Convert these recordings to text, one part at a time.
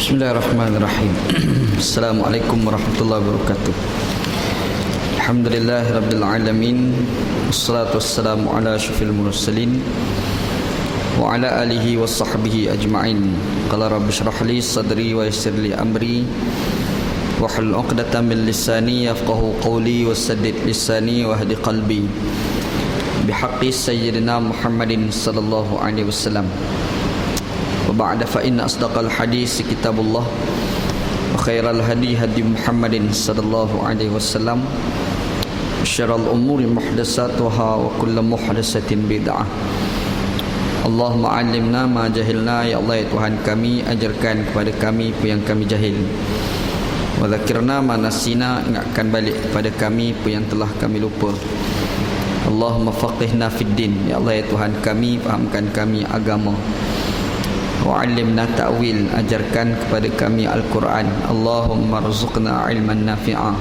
Bismillahirrahmanirrahim. Assalamualaikum warahmatullahi wabarakatuh. Alhamdulillah rabbil alamin. Wassalatu wassalamu ala asyrafil mursalin wa ala alihi wa sahbihi ajma'in. Qala rabbi shrah li sadri wa yassir li amri wahlul 'uqdatam min lisani yafqahu qawli wasaddid lisani wahdi qalbi bihaqqi sayyidina Muhammadin sallallahu alaihi wasallam. وبعد فإن أصدق الحديث كتاب الله وخير الهدي هدي محمد صلى الله عليه وسلم وشر الأمور محدثاتها وكل محدثة بدعة. اللهم علمنا ما جهلنا. Ya Allah, ya Tuhan kami, ajarkan kepada kami apa yang kami jahil. Wa dzakirna ma nasina, ingatkan balik kepada kami apa yang telah kami lupa. Allahumma faqihna fid din. Ya Allah, ya Tuhan kami, fahamkan kami agama. Wa'allimna ta'wil, ajarkan kepada kami Al-Quran. Allahumma rzuqna ilman nafi'ah.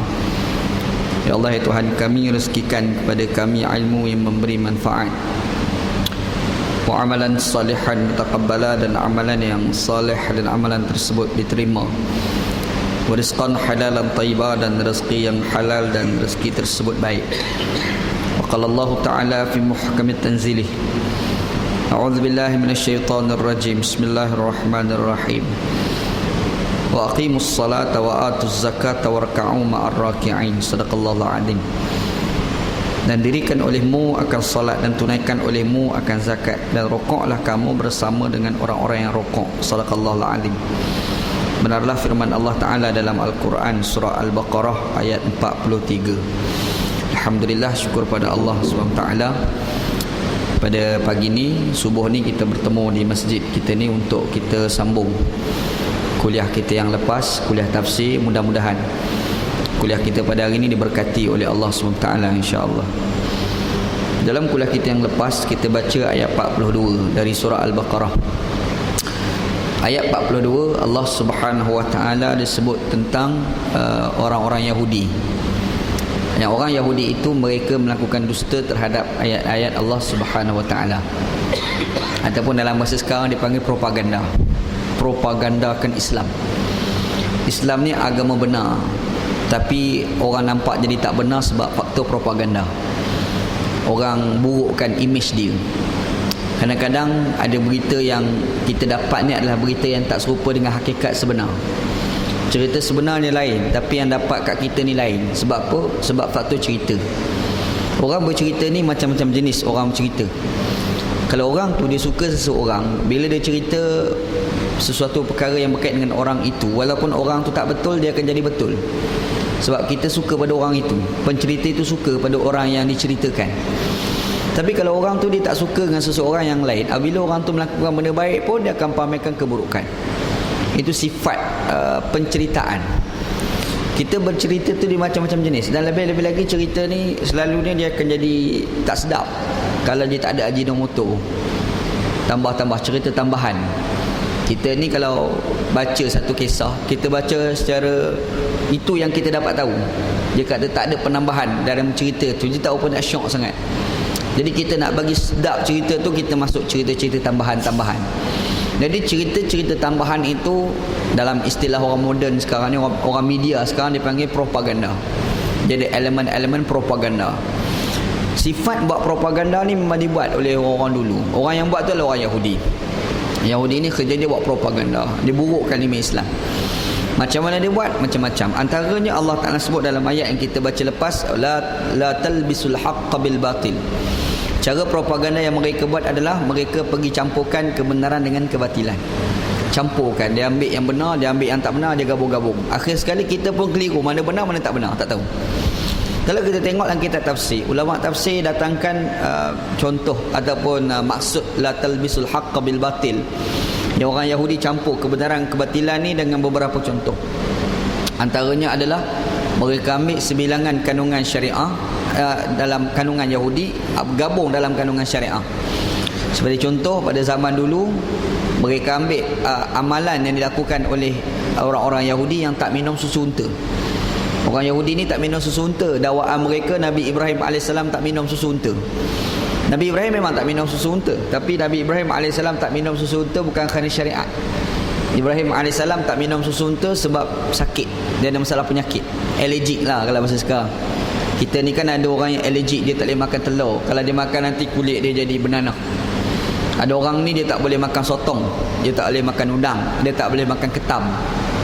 Ya Allah, ya Tuhan kami, rezekikan kepada kami ilmu yang memberi manfaat. Wa amalan salihan mutaqabbala, dan amalan yang salih dan amalan tersebut diterima. Wa rizqan halalan thayyibah, dan rezeki yang halal dan rezeki tersebut baik. Wa qala Allah Ta'ala fi muhkamit tanzilih. A'udzu billahi minasyaitonir rajim. Bismillahirrahmanirrahim. Wa aqimus salata wa atuz zakata warka'u ma'ar raki'in. Shadaqallahul adzim. Dan dirikan olehmu akan salat dan tunaikan olehmu akan zakat, dan rukuklah kamu bersama dengan orang-orang yang rukuk. Shadaqallahul adzim. Benarlah firman Allah Ta'ala dalam Al-Quran surah Al-Baqarah ayat 43. Alhamdulillah, syukur pada Allah SWT. Pada pagi ni, subuh ni, kita bertemu di masjid kita ni untuk kita sambung kuliah kita yang lepas, kuliah tafsir. Mudah-mudahan kuliah kita pada hari ini diberkati oleh Allah SWT, insya-Allah. Dalam kuliah kita yang lepas, kita baca ayat 42 dari surah Al-Baqarah. Ayat 42, Allah Subhanahu Wa Taala disebut tentang orang-orang Yahudi. Yang orang Yahudi itu mereka melakukan dusta terhadap ayat-ayat Allah Subhanahu Wa Taala, ataupun dalam bahasa sekarang dipanggil propaganda. Propagandakan Islam. Islam ni agama benar, tapi orang nampak jadi tak benar sebab faktor propaganda. Orang burukkan imej dia. Kadang-kadang ada berita yang kita dapat ni adalah berita yang tak serupa dengan hakikat sebenar. Cerita sebenarnya lain, tapi yang dapat kat kita ni lain. Sebab apa? Sebab faktor cerita. Orang bercerita ni macam-macam jenis orang bercerita. Kalau orang tu dia suka seseorang, bila dia cerita sesuatu perkara yang berkait dengan orang itu, walaupun orang tu tak betul, dia akan jadi betul. Sebab kita suka pada orang itu. Pencerita itu suka pada orang yang diceritakan. Tapi kalau orang tu dia tak suka dengan seseorang yang lain, apabila orang tu melakukan benda baik pun, dia akan pamerkan keburukan. Itu sifat penceritaan. Kita bercerita tu di macam-macam jenis, dan lebih-lebih lagi cerita ni selalunya dia akan jadi tak sedap kalau dia tak ada ajinomoto, tambah-tambah cerita tambahan. Kita ni kalau baca satu kisah, kita baca secara itu yang kita dapat tahu. Dia kata tak ada penambahan dalam cerita tu, dia tak apa nak syok sangat. Jadi kita nak bagi sedap cerita tu, kita masuk cerita-cerita tambahan-tambahan. Jadi cerita-cerita tambahan itu dalam istilah orang moden sekarang ni, orang media sekarang dipanggil propaganda. Jadi elemen-elemen propaganda. Sifat buat propaganda ni memang dibuat oleh orang dulu. Orang yang buat tu adalah orang Yahudi. Yahudi ni kerja dia buat propaganda. Dia burukkan imej Islam. Macam mana dia buat? Macam-macam. Antaranya Allah Ta'ala sebut dalam ayat yang kita baca lepas, la talbisul haqqa bil batil. Cara propaganda yang mereka buat adalah mereka pergi campurkan kebenaran dengan kebatilan. Campurkan, dia ambil yang benar, dia ambil yang tak benar, dia gabung-gabung. Akhir sekali kita pun keliru, mana benar mana tak benar, tak tahu. Kalau kita tengok dalam kitab tafsir, ulama tafsir datangkan contoh ataupun maksud la talbisul haqqa bil batil. Yang orang Yahudi campur kebenaran kebatilan ni dengan beberapa contoh. Antaranya adalah mereka ambil sebilangan kandungan syariah dalam kandungan Yahudi, gabung dalam kandungan syariah. Seperti contoh, pada zaman dulu mereka ambil amalan yang dilakukan oleh orang-orang Yahudi yang tak minum susu unta. Orang Yahudi ni tak minum susu unta. Dakwaan mereka, Nabi Ibrahim AS tak minum susu unta. Nabi Ibrahim memang tak minum susu unta, tapi Nabi Ibrahim AS tak minum susu unta bukan kerana syariat. Ibrahim AS tak minum susu unta sebab sakit. Dia ada masalah penyakit, allergic lah kalau bahasa sekarang. Kita ni kan ada orang yang allergic, dia tak boleh makan telur. Kalau dia makan nanti kulit dia jadi bernanah. Ada orang ni dia tak boleh makan sotong, dia tak boleh makan udang, dia tak boleh makan ketam,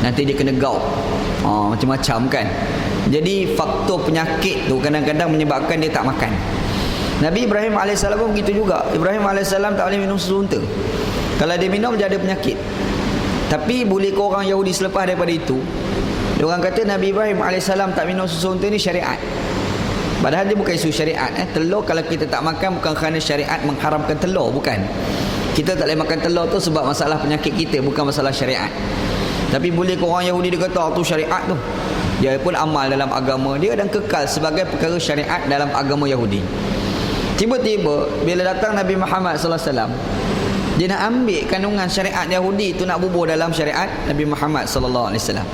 nanti dia kena gout. Macam-macam kan. Jadi faktor penyakit tu kadang-kadang menyebabkan dia tak makan. Nabi Ibrahim AS pun begitu juga. Ibrahim AS tak boleh minum susu unta. Kalau dia minum dia ada penyakit. Tapi boleh ke orang Yahudi selepas daripada itu, dia orang kata Nabi Ibrahim AS tak minum susu unta ni syariat. Padahal dia bukan isu syariat. Telur kalau kita tak makan bukan kerana syariat mengharamkan telur, bukan. Kita tak boleh makan telur tu sebab masalah penyakit kita, bukan masalah syariat. Tapi boleh ke orang Yahudi dia kata tu syariat tu. Dia pun amal dalam agama dia dan kekal sebagai perkara syariat dalam agama Yahudi. Tiba-tiba bila datang Nabi Muhammad sallallahu alaihi wasallam, dia nak ambil kandungan syariat Yahudi tu nak bubuh dalam syariat Nabi Muhammad sallallahu alaihi wasallam.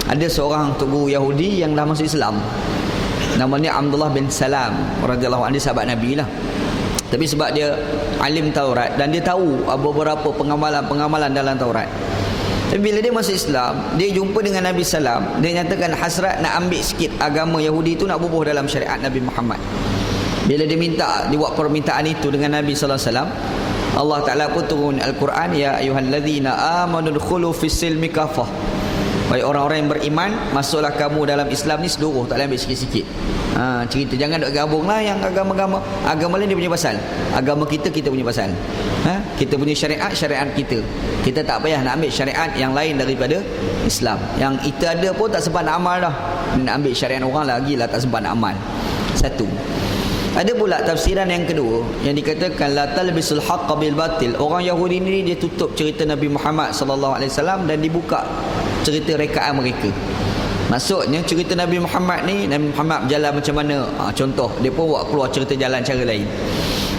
Ada seorang guru Yahudi yang dah masuk Islam. Namanya Abdullah bin Salam radhiyallahu anhu, sahabat Nabi lah. Tapi sebab dia alim Taurat dan dia tahu beberapa pengamalan dalam Taurat. Tapi bila dia masuk Islam, dia jumpa dengan Nabi Salam, dia nyatakan hasrat nak ambil sikit agama Yahudi tu nak bubuh dalam syariat Nabi Muhammad. Bila dia buat permintaan itu dengan Nabi sallallahu alaihi wasallam, Allah Taala pun turun Al-Quran, ya ayyuhallazina amanu dkhulu fis-silmi kafah. Baik orang-orang yang beriman, masuklah kamu dalam Islam ni seluruh, tak boleh ambil sikit-sikit. Cerita jangan duk gabunglah yang agama lain dia punya pasal. Agama kita punya pasal. Kita punya syariat kita. Kita tak payah nak ambil syariat yang lain daripada Islam. Yang kita ada pun tak sempat nak amal dah. Nak ambil syariat orang lagi lah tak sempat nak amal. Satu. Ada pula tafsiran yang kedua yang dikatakan la talbisul haqqa bil batil. Orang Yahudi ni dia tutup cerita Nabi Muhammad sallallahu alaihi wasallam dan dibuka cerita rekaan mereka. Maksudnya cerita Nabi Muhammad ni, Nabi Muhammad berjalan macam mana? Contoh, dia pun buat keluar cerita jalan cara lain.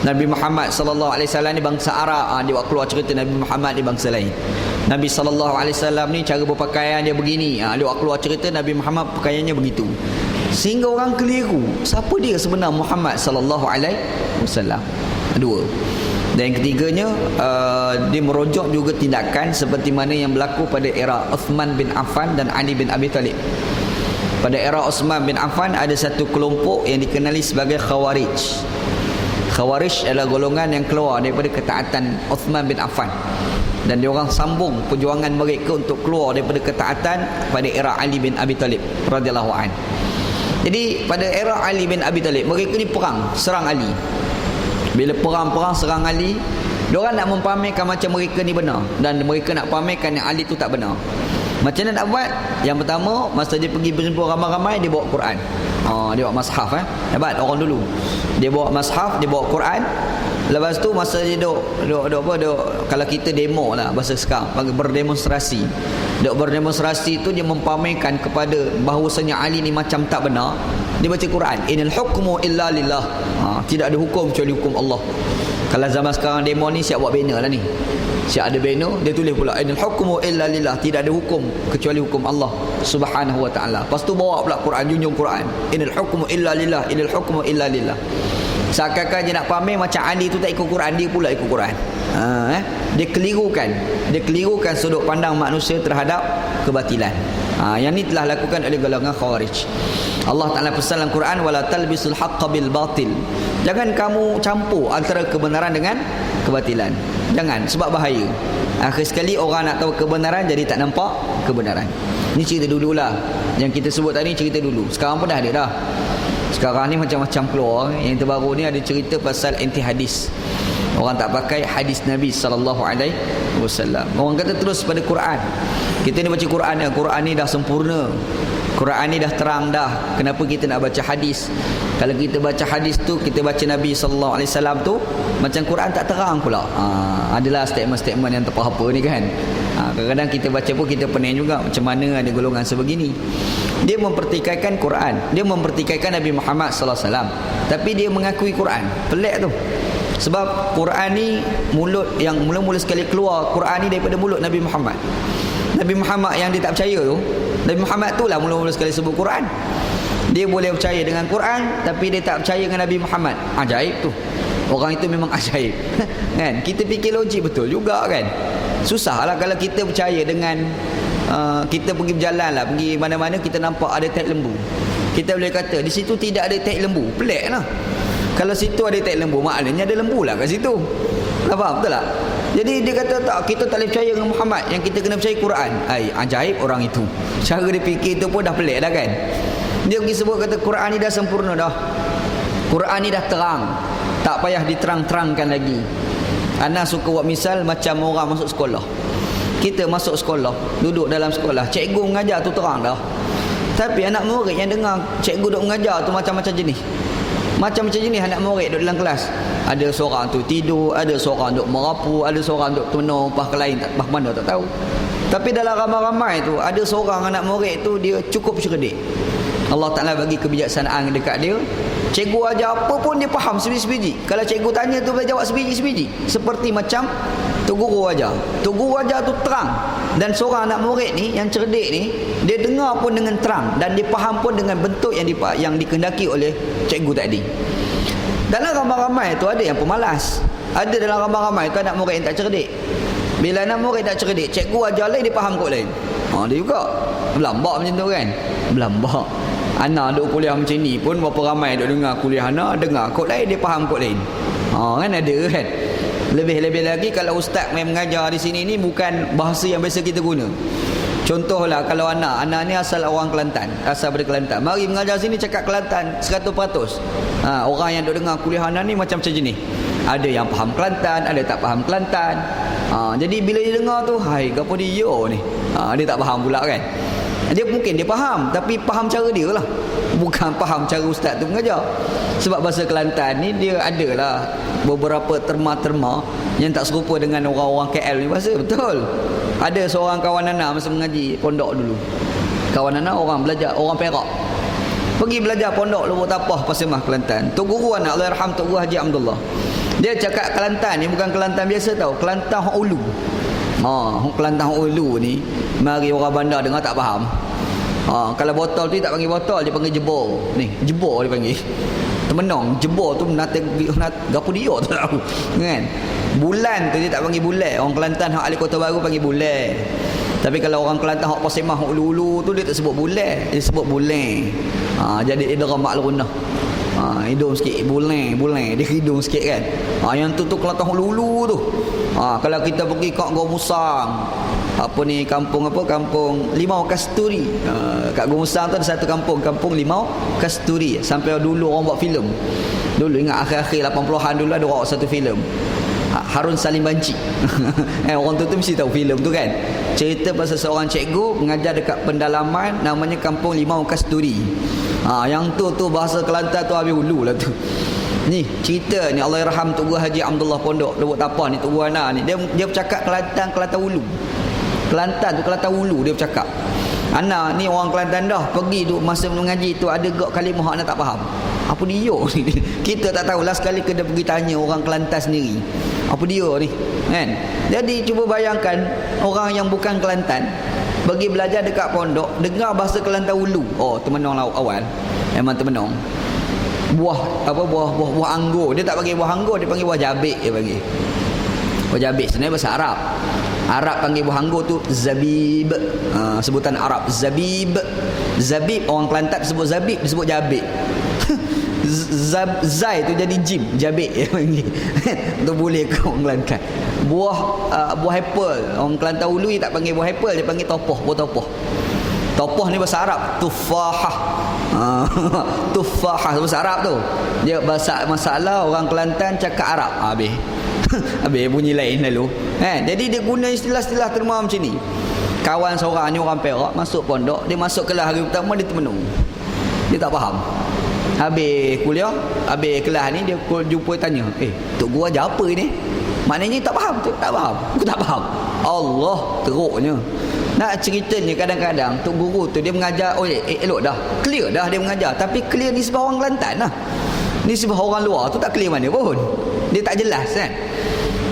Nabi Muhammad sallallahu alaihi wasallam ni bangsa Arab, dia buat keluar cerita Nabi Muhammad ni bangsa lain. Nabi sallallahu alaihi wasallam ni cara berpakaian dia begini, dia buat keluar cerita Nabi Muhammad pakaiannya begitu. Sehingga orang keliru siapa dia sebenar Muhammad sallallahu alaihi wasallam. Dua. Dan yang ketiganya, dia merujuk juga tindakan seperti mana yang berlaku pada era Uthman bin Affan dan Ali bin Abi Talib. Pada era Uthman bin Affan ada satu kelompok yang dikenali sebagai Khawarij. Khawarij adalah golongan yang keluar daripada ketaatan Uthman bin Affan, dan dia orang sambung perjuangan mereka untuk keluar daripada ketaatan pada era Ali bin Abi Talib radhiyallahu anhu. Jadi pada era Ali bin Abi Talib, mereka ni perang serang Ali. Bila perang serang Ali, diorang nak mempamerkan macam mereka ni benar, dan mereka nak pamerkan yang Ali tu tak benar. Macam mana nak buat? Yang pertama, masa dia pergi berhimpun ramai-ramai, dia bawa Quran. Dia bawa mushaf. Hebat orang dulu. Dia bawa mushaf, dia bawa Quran. Lepas tu masa dia duk kalau kita demo lah bahasa sekarang, berdemonstrasi. Duk berdemonstrasi tu dia mempamerkan kepada bahawasanya Ali ni macam tak benar. Dia baca Quran, inal hukmu illa lillah. Tidak ada hukum kecuali hukum Allah. Kalau zaman sekarang demo ni siap buat banner lah ni. Siap ada banner, dia tulis pula inal hukmu illa lillah, tidak ada hukum kecuali hukum Allah Subhanahu wa taala. Lepas tu bawa pula Quran, junjung Quran, inal hukmu illa lillah, inal hukmu illa lillah. Seakan-akan dia nak pamer macam Ali tu tak ikut Quran, dia pula ikut Quran. Dia kelirukan sudut pandang manusia terhadap kebatilan. Yang ni telah lakukan oleh golongan Khawarij. Allah Ta'ala pesan dalam Quran, wala talbisul haqqa bil batil. Jangan kamu campur antara kebenaran dengan kebatilan. Jangan, sebab bahaya. Akhir sekali orang nak tahu kebenaran jadi tak nampak kebenaran. Ini cerita dululah. Yang kita sebut tadi cerita dulu. Sekarang pun dah ada dah. Sekarang ni macam-macam keluar. Yang terbaru ni ada cerita pasal anti hadis. Orang tak pakai hadis Nabi sallallahu alaihi wasallam. Orang kata terus pada Quran. Kita ni baca Quran, Quran ni dah sempurna. Quran ni dah terang dah. Kenapa kita nak baca hadis? Kalau kita baca hadis tu, kita baca Nabi sallallahu alaihi wasallam tu, macam Quran tak terang pula. Adalah statement-statement yang terpa-apa ni kan. Kadang-kadang kita baca pun kita pening juga, macam mana ada golongan sebegini. Dia mempertikaikan Quran, dia mempertikaikan Nabi Muhammad sallallahu alaihi wasallam, tapi dia mengakui Quran. Pelik tu. Sebab Quran ni mulut yang mula-mula sekali keluar, Quran ni daripada mulut Nabi Muhammad. Nabi Muhammad yang dia tak percaya tu, Nabi Muhammad tu lah mula-mula sekali sebut Quran. Dia boleh percaya dengan Quran, tapi dia tak percaya dengan Nabi Muhammad. Ajaib tu. Orang itu memang ajaib. Kan? Kita fikir logik betul juga kan. Susahlah kalau kita percaya dengan kita pergi berjalan lah, pergi mana-mana kita nampak ada tahi lembu. Kita boleh kata di situ tidak ada tahi lembu. Pelik lah. Kalau situ ada tahi lembu, maknanya ada lembu lah kat situ. Faham betul tak? Jadi dia kata tak, kita tak boleh percaya dengan Muhammad, yang kita kena percaya Quran. Ajaib orang itu. Cara dia fikir tu pun dah pelik dah kan. Dia pergi sebut kata Quran ni dah sempurna dah. Quran ni dah terang. Tak payah diterang-terangkan lagi. Ana suka buat misal macam orang masuk sekolah. Kita masuk sekolah, duduk dalam sekolah, cikgu mengajar tu terang dah. Tapi anak murid yang dengar cikgu duk mengajar tu macam-macam jenis. Macam-macam jenis anak murid duduk dalam kelas. Ada seorang tu tidur, ada seorang duk merapu, ada seorang duk tenung, pas ke lain pas mana tak tahu. Tapi dalam ramai-ramai tu ada seorang anak murid tu dia cukup cerdik. Allah Ta'ala bagi kebijaksanaan dekat dia. Cikgu ajar apa pun dia faham sebiji-sebiji. Kalau cikgu tanya tu boleh jawab sebiji-sebiji. Seperti macam Tok Guru ajar. Tok Guru ajar tu terang. Dan seorang anak murid ni yang cerdik ni, dia dengar pun dengan terang dan dia faham pun dengan bentuk yang dikehendaki oleh cikgu tadi. Dalam ramai-ramai tu ada yang pemalas. Ada dalam ramai-ramai tu anak murid yang tak cerdik. Bila anak murid tak cerdik, cikgu ajar lain, dia faham kot lain. Dia juga berlambak macam tu kan. Berlambak. Anak duk kuliah macam ni pun berapa ramai duk dengar kuliah anak, dengar kot lain, dia faham kot lain. Kan ada kan. Lebih-lebih lagi kalau ustaz main mengajar di sini ni bukan bahasa yang biasa kita guna. Contohlah kalau anak ni asal orang Kelantan, asal dari Kelantan, mari mengajar sini cakap Kelantan 100%. Orang yang duk dengar kuliah anak ni macam-macam jenis. Ada yang faham Kelantan, ada tak faham Kelantan. Jadi bila dia dengar tu, hai gapo dia ni? Dia tak faham pula kan. Dia mungkin dia faham, tapi faham cara dia lah, bukan faham cara ustaz tu mengajar. Sebab bahasa Kelantan ni dia adalah beberapa terma-terma yang tak serupa dengan orang-orang KL ni bahasa. Betul. Ada seorang kawan anak masa mengaji pondok dulu. Kawan anak orang belajar, orang Perak. Pergi belajar pondok Lubuk Tapah Pasemah Kelantan. Tok Guru anak Allahyarham Tok Guru Haji Abdullah. Dia cakap Kelantan ni bukan Kelantan biasa tau, Kelantan Hok Ulu. Kelantan Hok Ulu ni mari orang bandar dengar tak faham. Kalau botol tu dia tak panggil botol, dia panggil jebor. Ni, jebor dia panggil. Temenong, jebor tu gapo dia tak tahu. Kan? Bulan tu dia tak panggil bulan. Orang Kelantan hak ahli Kota Baru panggil bulan. Tapi kalau orang Kelantan hak Pasemah hak Ulu-ulu tu dia tak sebut bulan, dia sebut bulan. Jadi dia derang maklunah. Hidung sikit bulan dia hidung sikit kan. Yang tu Kelantan hak Ulu tu. Kalau kita pergi kat Gua Musang, kampung Limau Kasturi. Kat Gua Musang tu ada satu kampung Limau Kasturi. Sampai dulu orang buat filem. Dulu ingat akhir-akhir 80-an dulu ada orang satu filem. Harun Salim Banci. Orang tu mesti tahu filem tu kan. Cerita pasal seorang cikgu mengajar dekat pendalaman namanya Kampung Limau Kasturi. Yang tu bahasa Kelantan tu habis ulu lah tu. Ni cerita ni Allahyarham Tok Guru Haji Abdullah Pondok Lubuk Tapah ni, Tok Guru anak ni, dia bercakap Kelantan Ulu. Kelantan tu Kelantan Ulu dia bercakap. Anak ni orang Kelantan dah, pergi tu masa mengaji tu ada gak kalimah anak tak faham. Apa dia ni? Kita tak tahu, last kali kena pergi tanya orang Kelantan sendiri. Apa dia ni? Kan? Jadi cuba bayangkan orang yang bukan Kelantan pergi belajar dekat pondok, dengar bahasa Kelantan Ulu. Temenong awal. Memang temenong. Buah anggur. Dia tak panggil buah anggur, dia panggil buah jabik dia panggil. Buah jabik sebenarnya bahasa Arab. Arab panggil buah anggur tu zabib. Sebutan Arab zabib. Zabib orang Kelantan sebut zabib, disebut jabik. Zai tu jadi jim, jabik dia panggil. Tu boleh ke orang Kelantan. Buah apple. Orang Kelantan Ulu dia tak panggil buah apple, dia panggil topoh, buah topoh. Topoh ni bahasa Arab, tufahah. Tufahah bahasa Arab tu. Dia bahasa masalah orang Kelantan cakap Arab. Habis. Habis bunyi lain lalu. Jadi dia guna istilah-istilah terma macam ni. Kawan seorang ni orang Perak masuk pondok, dia masuk kelas hari pertama dia termenung. Dia tak faham. Habis kuliah, habis kelas ni dia jumpa tanya, Tok Guru ajar apa ni? Maknanya tak faham tu, tak faham. Aku tak faham. Allah teruknya. Nak ceritanya kadang-kadang Tok Guru tu dia mengajar, elok dah, clear dah dia mengajar, tapi clear nisbah orang Kelantan lah. Nisbah orang luar tu tak clear mana pun. Dia tak jelas kan.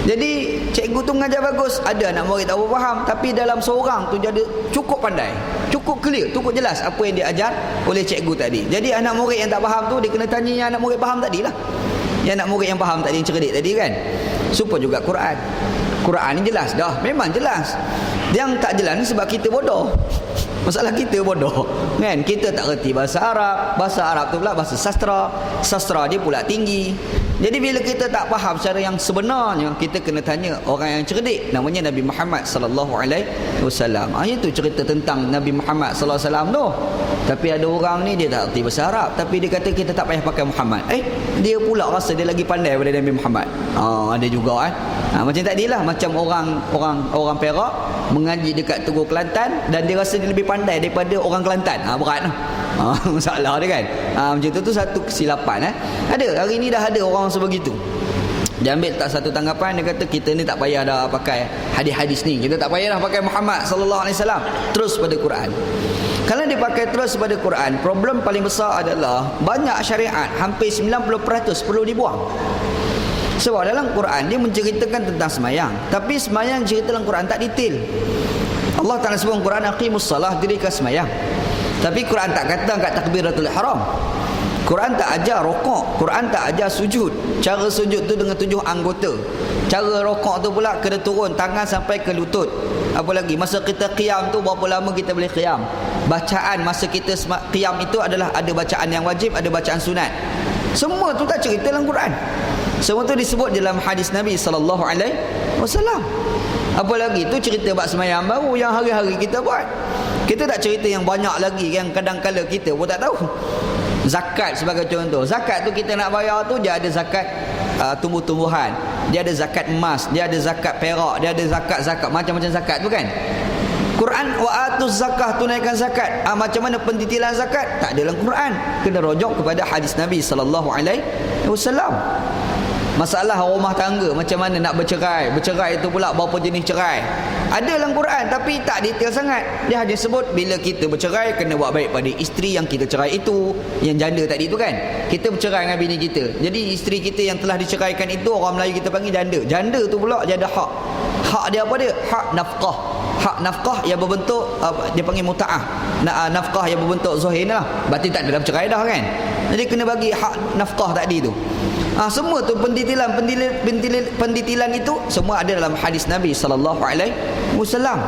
Jadi cikgu tu mengajar bagus, ada anak murid tak faham, tapi dalam seorang tu jadi cukup pandai, cukup clear, cukup jelas apa yang dia ajar oleh cikgu tadi. Jadi anak murid yang tak faham tu dia kena tanya yang anak murid faham tadi lah. Yang nak murid yang faham tadi, yang cerdik tadi kan. Supaya juga Quran. Quran ni jelas dah, memang jelas. Yang tak jelas ni sebab kita bodoh. Masalah kita bodoh kan. Kita tak reti bahasa Arab. Bahasa Arab tu pula bahasa sastra. Sastra dia pula tinggi. Jadi bila kita tak faham secara yang sebenarnya, kita kena tanya orang yang cerdik, namanya Nabi Muhammad sallallahu alaihi wasallam. Itu cerita tentang Nabi Muhammad sallallahu alaihi wasallam tu. Tapi ada orang ni dia tak reti bahasa Arab, tapi dia kata kita tak payah pakai Muhammad. Dia pula rasa dia lagi pandai daripada Nabi Muhammad. Ada juga kan. Macam tadilah, macam orang Perak mengaji dekat Teguh Kelantan dan dia rasa dia lebih pandai daripada orang Kelantan. Berat lah. Masalah dia kan. Macam tu satu kesilapan. Ada, hari ni dah ada orang sebegitu. Dia ambil tak satu tanggapan, dia kata kita ni tak payah dah pakai hadis-hadis ni. Kita tak payah dah pakai Muhammad sallallahu alaihi wasallam. Terus pada Quran. Kalau dia pakai terus pada Quran, problem paling besar adalah banyak syariat, hampir 90% perlu dibuang. Sebab dalam Quran dia menceritakan tentang semayang, tapi semayang cerita dalam Quran tak detail. Allah Ta'ala sebut Quran, aqimus salah, dirikan semayang. Tapi Quran tak kata kat takbiratul ihram. Quran tak ajar rokok, Quran tak ajar sujud. Cara sujud tu dengan 7 anggota. Cara rokok tu pula kena turun tangan sampai ke lutut. Apa lagi? Masa kita qiyam tu berapa lama kita boleh qiyam? Bacaan masa kita qiyam itu adalah ada bacaan yang wajib, ada bacaan sunat. Semua tu tak cerita dalam Quran. Semua tu disebut dalam hadis Nabi sallallahu alaihi wasallam. Apa lagi? Tu cerita bab sembahyang baru yang hari-hari kita buat. Kita tak cerita yang banyak lagi yang kadang-kala kita pun tak tahu. Zakat sebagai contoh. Zakat tu kita nak bayar tu, dia ada zakat tumbuh-tumbuhan, dia ada zakat emas, dia ada zakat perak, dia ada zakat-zakat macam-macam zakat tu kan. Quran wa atuz zakah, tunaikan zakat. Macam mana pendetilan zakat? Tak ada dalam Quran. Kena rujuk kepada hadis Nabi sallallahu alaihi wasallam. Masalah rumah tangga, macam mana nak bercerai, bercerai itu pula berapa jenis cerai, ada dalam Quran tapi tak detail sangat. Dia hanya sebut bila kita bercerai kena buat baik pada isteri yang kita cerai itu, yang janda tadi itu kan. Kita bercerai dengan bini kita, jadi isteri kita yang telah diceraikan itu orang Melayu kita panggil janda. Janda tu pula dia ada hak. Hak dia apa dia? Hak nafkah. Hak nafkah yang berbentuk dia panggil muta'ah. Nafkah yang berbentuk zuhin lah. Berarti tak ada dalam cerai dah kan. Jadi kena bagi hak nafkah tadi tu. Semua tu pendetilan itu semua ada dalam hadis Nabi sallallahu alaihi wasallam.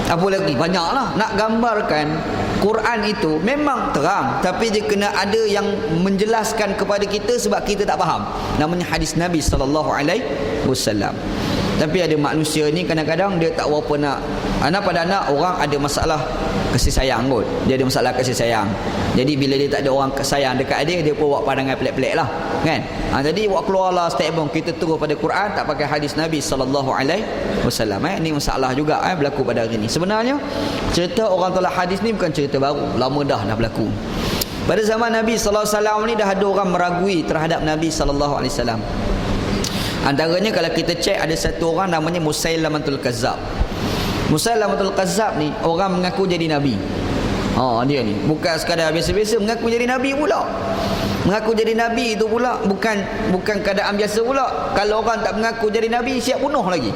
Apa lagi? Banyaklah. Nak gambarkan Quran itu memang terang, tapi dia kena ada yang menjelaskan kepada kita sebab kita tak faham. Namanya hadis Nabi sallallahu alaihi wasallam. Tapi ada manusia ni kadang-kadang dia tak berapa nak. Pada anak orang ada masalah kasih sayang kot. Dia ada masalah kasih sayang. Jadi bila dia tak ada orang sayang dekat dia, dia pun buat pandangan pelik-pelik lah kan. Jadi buat keluarlah statement kita terus pada Quran, tak pakai hadis Nabi sallallahu alaihi wasallam. Ini masalah juga berlaku pada hari ni. Sebenarnya cerita orang tolak hadis ni bukan cerita baru, lama dah berlaku. Pada zaman Nabi sallallahu alaihi wasallam ni dah ada orang meragui terhadap Nabi sallallahu alaihi wasallam. Antaranya kalau kita cek, ada satu orang namanya Musailamatul Kazzab. Musailamatul Kazzab ni orang mengaku jadi Nabi. Dia ni bukan sekadar biasa-biasa, mengaku jadi Nabi pula. Mengaku jadi Nabi itu pula bukan keadaan biasa pula. Kalau orang tak mengaku jadi Nabi, siap bunuh lagi.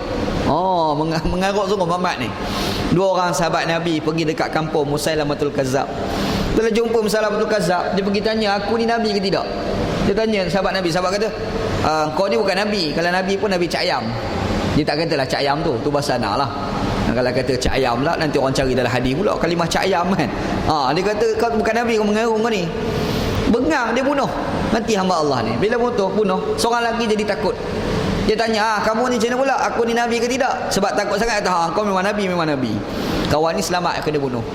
Mengarut sungguh Muhammad ni. 2 orang sahabat Nabi pergi dekat kampung Musailamatul Kazzab. Bila jumpa Musailamatul Kazzab, dia pergi tanya, aku ni Nabi ke tidak? Dia tanya sahabat Nabi. Sahabat kata, kau ni bukan Nabi. Kalau Nabi pun Nabi Cak Ayam. Dia tak katalah Cak Ayam tu bahasa anak lah. Kalau kata Cak Ayam lah, nanti orang cari dalam hadis pula kalimah Cak Ayam kan. Dia kata kau bukan Nabi, kau mengarung kau ni. Bengang, dia bunuh. Mati hamba Allah ni. Bila bunuh, seorang lagi jadi takut. Dia tanya, kamu ni macam mana pula? Aku ni Nabi ke tidak? Sebab takut sangat kata, kau memang Nabi, memang Nabi. Kawan ni selamat kena bunuh.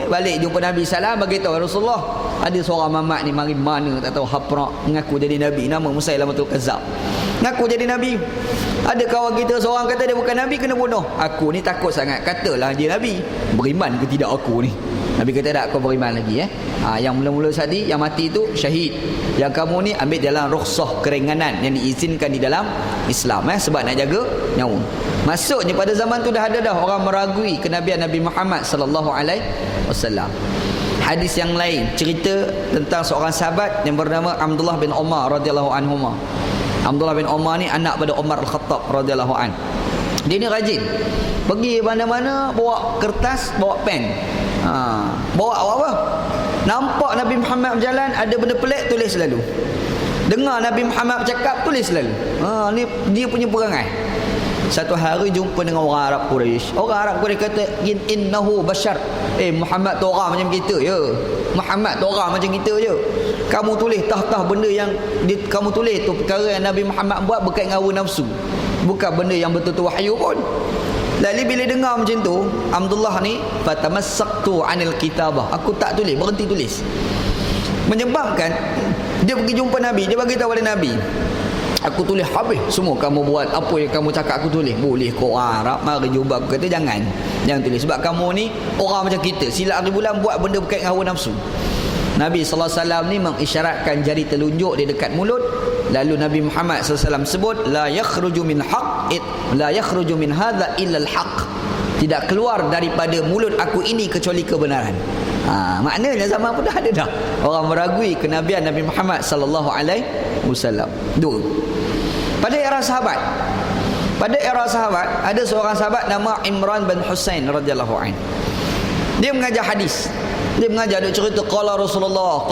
Balik jumpa Nabi SAW, beritahu Rasulullah, ada seorang mamat ni mari mana tak tahu haprak mengaku jadi Nabi, nama Musailamatul Kazzab. Mengaku jadi Nabi. Ada kawan kita seorang kata dia bukan Nabi, kena bunuh. Aku ni takut sangat, katalah dia Nabi. Beriman ke tidak aku ni? Nabi kata tak, kau beriman lagi Yang mula-mula tadi, yang mati itu syahid. Yang kamu ni ambil jalan rukhsah, keringanan yang diizinkan di dalam Islam sebab nak jaga nyawa. Maksudnya pada zaman tu dah ada dah orang meragui kenabian Nabi Muhammad sallallahu alaihi wasallam. Hadis yang lain cerita tentang seorang sahabat yang bernama Abdullah bin Umar radhiyallahu anhuma. Abdullah bin Umar ni anak pada Umar Al-Khattab radhiyallahu an. Dia ni rajin. Pergi mana-mana bawa kertas, bawa pen. Bawa apa? Nampak Nabi Muhammad berjalan, ada benda pelik tulis selalu. Dengar Nabi Muhammad bercakap, tulis selalu. Ni dia punya perangai. Satu hari jumpa dengan orang Arab Quraisy. Orang Arab Quraisy kata, innahu bashar. Muhammad tu orang macam kita je. Muhammad tu orang macam kita je. Kamu tulis tah-tah benda yang kamu tulis tu perkara yang Nabi Muhammad buat berkait dengan hawa nafsu. Bukan benda yang betul-betul wahyu pun. Lalu bila dengar macam tu, Abdullah ni fatamassaktu anil kitabah. Aku tak tulis, berhenti tulis. Menyebabkan dia pergi jumpa Nabi, dia bagi tahu pada Nabi, aku tulis habis semua kamu buat apa yang kamu cakap aku tulis. Boleh kau orang Arab mari jumpa. Aku kata jangan tulis sebab kamu ni orang macam kita, silap hari bulan buat benda berkait dengan hawa nafsu. Nabi SAW ni mengisyaratkan jari telunjuk di dekat mulut. Lalu Nabi Muhammad SAW sebut, la yakhruju min hadha illa al-haq. Tidak keluar daripada mulut aku ini kecuali kebenaran. Maknanya zaman pun dah ada dah orang meragui kenabian Nabi Muhammad sallallahu alaihi wasallam. Dua. Pada era sahabat ada seorang sahabat nama Imran bin Husain radhiyallahu anhu. Dia mengajar hadis. Dia mengajar, dia cerita qala Rasulullah.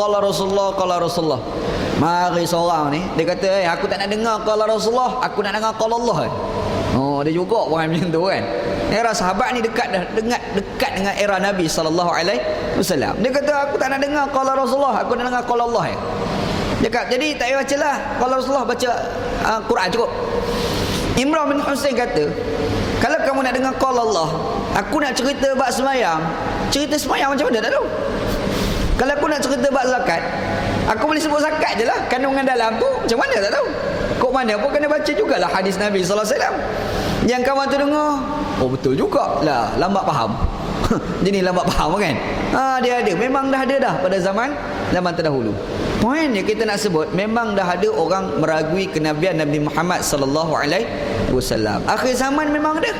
Mari seorang ni dia kata, aku tak nak dengar qala Rasulullah, aku nak dengar qala Allah. Dia juga orang macam tu kan. Era sahabat ni dekat dengan era Nabi sallallahu alaihi wasallam. Dia kata, aku tak nak dengar qala Rasulullah, aku nak dengar qala Allah. Dia kata, jadi tak payah bacalah qala Rasulullah, baca Quran cukup. Imran bin Husain kata, kalau kamu nak dengar qala Allah, aku nak cerita bab sembahyang. Cerita sembahyang macam mana tak tahu. Kalau aku nak cerita bab zakat, aku boleh sebut zakat je lah, kandungan dalam tu macam mana tak tahu. Kok mana pun kena baca jugalah hadis Nabi sallallahu alaihi wasallam. Yang kawan tu dengar, betul juga lah, lambat faham. Jadi lambat faham kan. Dia ada, memang dah ada dah pada zaman terdahulu. Poin yang kita nak sebut, memang dah ada orang meragui kenabian Nabi Muhammad sallallahu alaihi wasallam. Akhir zaman memang ada.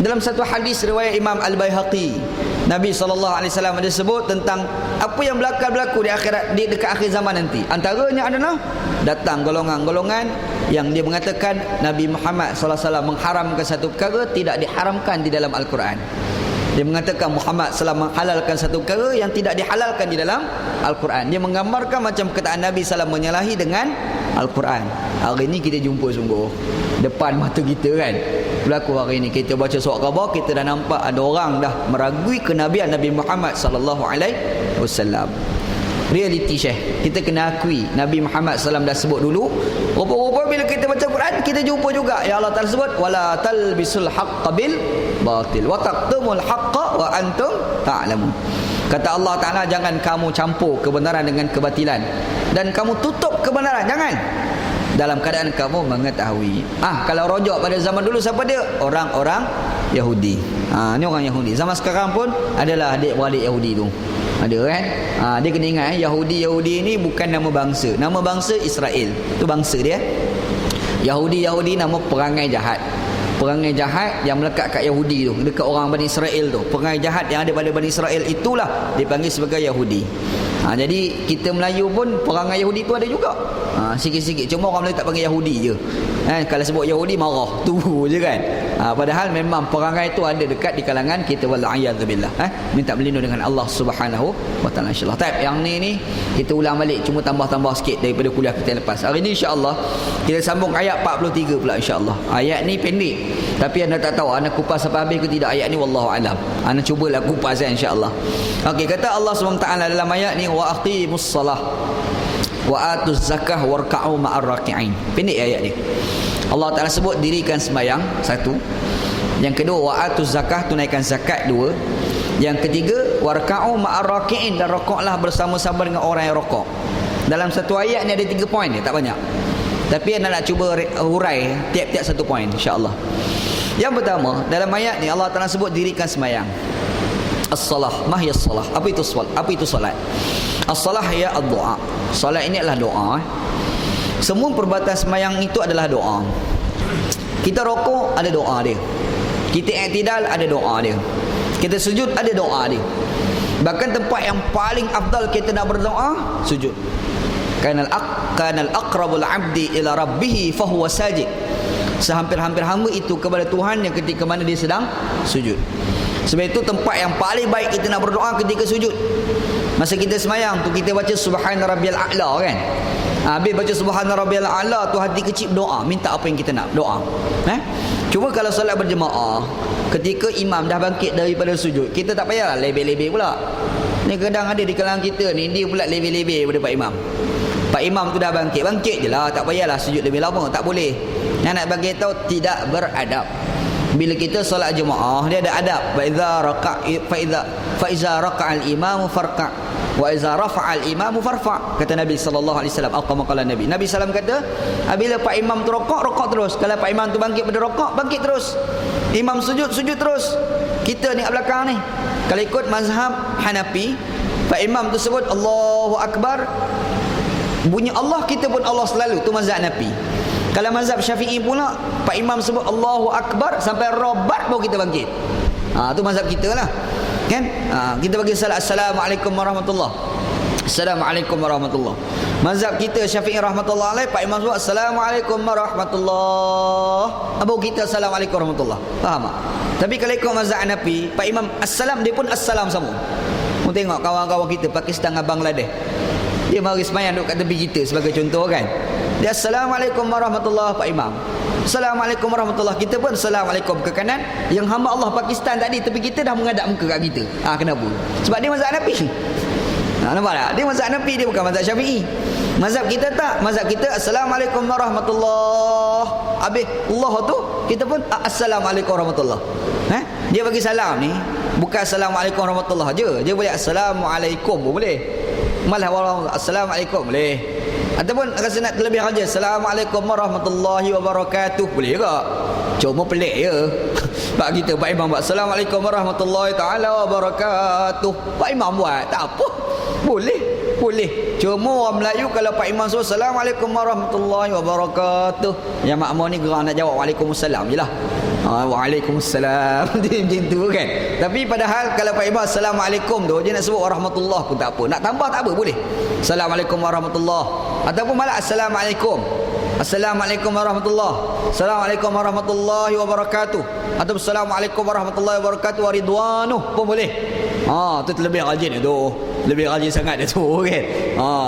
Dalam satu hadis riwayat Imam Al-Baihaqi, Nabi sallallahu alaihi wasallam ada sebut tentang apa yang berlaku di akhirat, di dekat akhir zaman nanti. Antaranya adalah datang golongan-golongan yang dia mengatakan Nabi Muhammad sallallahu alaihi wasallam mengharamkan satu perkara tidak diharamkan di dalam Al-Quran. Dia mengatakan Muhammad SAW menghalalkan satu perkara yang tidak dihalalkan di dalam Al-Quran. Dia menggambarkan macam perkataan Nabi SAW menyalahi dengan Al-Quran. Hari ini kita jumpa sungguh depan mata kita kan. Berlaku hari ini kita baca surat khabar, kita dah nampak ada orang dah meragui kenabian Nabi Muhammad SAW. Realiti Syekh, kita kena akui Nabi Muhammad SAW dah sebut dulu. Rupa-rupa bila kita baca Quran, kita jumpa juga ya Allah Ta'ala sebut, wala talbisul haqqa bil batil wa taqtumul haqqa wa antum ta'lamun. Kata Allah Ta'ala, jangan kamu campur kebenaran dengan kebatilan, dan kamu tutup kebenaran, jangan, dalam keadaan kamu mengetahui. Kalau rojak pada zaman dulu siapa dia? Orang-orang Yahudi. Ni orang Yahudi. Zaman sekarang pun adalah adik-beradik Yahudi tu. Ada kan? Dia kena ingat Yahudi ni bukan nama bangsa. Nama bangsa Israel. Tu bangsa dia. Yahudi nama perangai jahat. Perangai jahat yang melekat kat Yahudi tu, dekat orang Bani Israel tu. Perangai jahat yang ada pada Bani Israel itulah dipanggil sebagai Yahudi. Jadi kita Melayu pun perangai Yahudi tu ada juga. Sikit-sikit. Cuma orang Melayu tak panggil Yahudi je. Kalau sebut Yahudi marah. Tu je kan. Padahal memang perangai tu ada dekat di kalangan kita, wal'iyadzubillah. Minta berlindung dengan Allah Subhanahu wa taala insya-Allah. Yang ni kita ulang balik, cuma tambah-tambah sikit daripada kuliah kita lepas. Hari ni insya-Allah kita sambung ayat 43 pula insya-Allah. Ayat ni pendek, tapi anda tak tahu anda kupas sampai habis ke tidak ayat ni, wallahu alam. Anda cubalah kupas insya-Allah. Okey, kata Allah SWT dalam ayat ni, wa aqimus salah wa atuz zakah warka'u ma'ar raki'in. Pendek ayat ni. Allah Ta'ala sebut dirikan sembahyang, satu. Yang kedua, wa atuz zakah, tunaikan zakat, dua. Yang ketiga, warka'u ma'ar raki'in, dan rokoklah bersama-sama dengan orang yang rokok. Dalam satu ayat ni ada 3 poin dia, tak banyak. Tapi anda nak cuba hurai tiap-tiap satu poin insya-Allah. Yang pertama, dalam ayat ni Allah Ta'ala sebut dirikan sembahyang. As-salah, mahiyas salah. Apa itu solat? As-salah ya ad-du'a. Solat ini adalah doa. Semua perbuatan sembahyang itu adalah doa. Kita rokok ada doa dia. Kita i'tidal ada doa dia. Kita sujud ada doa dia. Bahkan tempat yang paling afdal kita nak berdoa, sujud. Kanal aqrabul 'abdi ila rabbih fa huwa sajid. Sehampir-hampir hamba itu kepada Tuhan yang ketika mana dia sedang sujud. Sebab itu tempat yang paling baik kita nak berdoa ketika sujud. Masa kita semayang tu kita baca subhana rabbiyal a'la kan. Habis baca subhana rabbiyal a'la tu hati kecil doa, minta apa yang kita nak, doa. Cuma kalau solat berjemaah, ketika imam dah bangkit daripada sujud, kita tak payahlah lebih-lebih pula. Ni kadang ada di kalangan kita ni, dia pula lebih-lebih daripada Pak Imam. Pak Imam tu dah bangkit je lah, tak payahlah sujud lebih lama, tak boleh. Yang nak bagi tahu tidak beradab. Bila kita solat jemaah, dia ada adab. Fa iza raqa'al imamu farqa' wa iza rafa'al imamu farfa', kata Nabi sallallahu alaihi wasallam. Qala Nabi. Nabi sallam kata, bila Pak Imam tu rokok terus. Kalau Pak Imam tu bangkit pada rokok, bangkit terus. Imam sujud terus. Kita ni kat belakang ni, kalau ikut mazhab Hanafi, Pak Imam tu sebut Allahu Akbar, bunyi Allah, kita pun Allah selalu. Tu mazhab Hanafi. Kalau mazhab Syafi'i pula, Pak Imam sebut Allahu Akbar sampai robat baru kita bangkit. Tu mazhab kita lah. Kan? Kita bagi salat Assalamualaikum warahmatullahi. Assalamualaikum warahmatullahi. Mazhab kita Syafi'i rahmatullah alaih, Pak Imam sebut Assalamualaikum warahmatullahi, baru kita Assalamualaikum warahmatullahi. Faham tak? Tapi kalau ikut mazhab Hanafi, Pak Imam assalam, dia pun assalam sama. Mu tengok kawan-kawan kita Pakistan dan Bangladesh, dia mari semayang duduk kat tepi kita sebagai contoh kan. Dia Assalamualaikum warahmatullahi, Pak Imam Assalamualaikum warahmatullahi, kita pun Assalamualaikum ke kanan. Yang hamba Allah Pakistan tadi tepi kita dah menghadap muka kat kita. Kenapa? Sebab dia mazhab Hanafi. Nampak tak? Dia mazhab Hanafi, dia bukan mazhab Syafi'i. Mazhab kita tak. Mazhab kita Assalamualaikum warahmatullahi, habis Allah tu kita pun Assalamualaikum warahmatullahi. Dia bagi salam ni bukan Assalamualaikum warahmatullahi je. Dia boleh Assalamualaikum pun boleh. Malah Assalamualaikum boleh. Ataupun rasa nak terlebih raja, Assalamualaikum warahmatullahi wabarakatuh, boleh juga. Cuma pelik je. Pak kita Pak Imam buat Assalamualaikum warahmatullahi ta'ala wabarakatuh, Pak Imam buat tak apa, boleh. Cuma orang Melayu kalau Pak Imam suruh Assalamualaikum warahmatullahi wabarakatuh, yang makmum ni gerang nak jawab Waalaikumsalam je lah. Waalaikumsalam macam tu kan. Tapi padahal kalau Pak Imam Assalamualaikum tu, dia nak sebut warahmatullah pun tak apa, nak tambah tak apa, boleh Assalamualaikum warahmatullah, ataupun malah Assalamualaikum warahmatullah, Assalamualaikum warahmatullahi wabarakatuh, atau Assalamualaikum warahmatullahi wabarakatuh waridwanuh pun boleh. Tu terlebih rajin tu, lebih rajin sangat dia tu kan.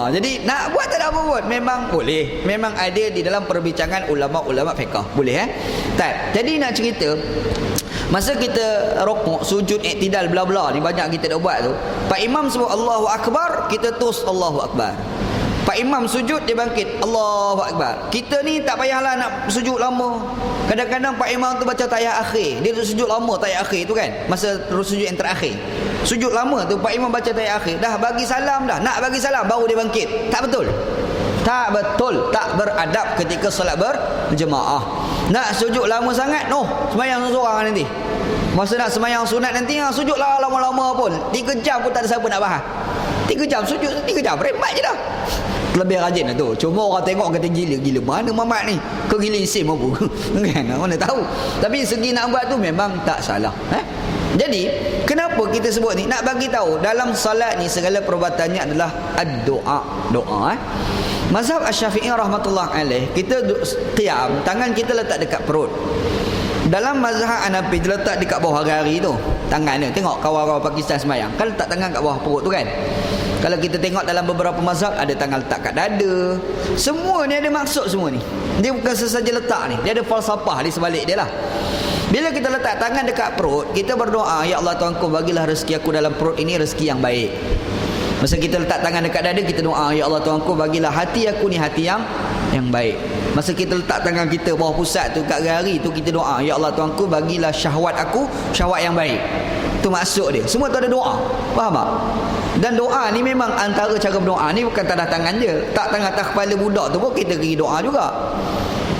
Jadi nak buat tak ada apa buat, memang boleh, memang ada di dalam perbincangan ulama-ulama fiqh, boleh tak. Jadi nak cerita, masa kita rokok, sujud, iktidal, bla bla ni banyak kita dah buat tu. Pak Imam sebut Allahu Akbar, kita terus Allahu Akbar. Pak Imam sujud, dia bangkit Allahu Akbar. Kita ni tak payahlah nak sujud lama. Kadang-kadang Pak Imam tu baca tayat akhir, dia tu sujud lama tayat akhir tu kan, masa terus sujud yang terakhir, sujud lama tu Pak Imam baca tayat akhir, dah bagi salam dah, nak bagi salam baru dia bangkit. Tak betul, tak beradab ketika solat berjemaah. Nak sujud lama sangat, semayang seorang nanti. Masa nak semayang sunat nanti, sujudlah lama-lama pun 3 jam pun tak ada siapa nak bahas. 3 jam sujud, 3 jam remat je dah. Lebih rajin lah tu. Cuma orang tengok kata gila mana mamat ni, kau gila isim apa kan, mana tahu. Tapi segi nak buat tu memang tak salah. Jadi kenapa kita sebut ni, nak bagi tahu dalam salat ni segala perbuatannya adalah doa. Mazhab Asy-Syafi'i rahmatullah alaih, kita qiyam, tangan kita letak dekat perut. Dalam mazhab Hanafi dia letak dekat bawah hari tu tangan dia. Tengok kawan-kawan Pakistan semayang kan letak tangan kat bawah perut tu kan. Kalau kita tengok dalam beberapa mazhab, ada tangan letak kat dada. Semua ni ada maksud semua ni. Dia bukan sesaja letak ni, dia ada falsafah di sebalik dia lah. Bila kita letak tangan dekat perut, kita berdoa, ya Allah Tuhanku, bagilah rezeki aku dalam perut ini rezeki yang baik. Masa kita letak tangan dekat dada, kita doa, ya Allah Tuhanku, bagilah hati aku ni hati yang baik. Masa kita letak tangan kita bawah pusat tu kat hari tu, kita doa, ya Allah Tuhanku, bagilah syahwat aku syahwat yang baik. Itu maksud dia. Semua tu ada doa. Faham tak? Dan doa ni memang antara cara berdoa ni bukan tadah tangan je. Tak tangan atas kepala budak tu pun kita pergi doa juga.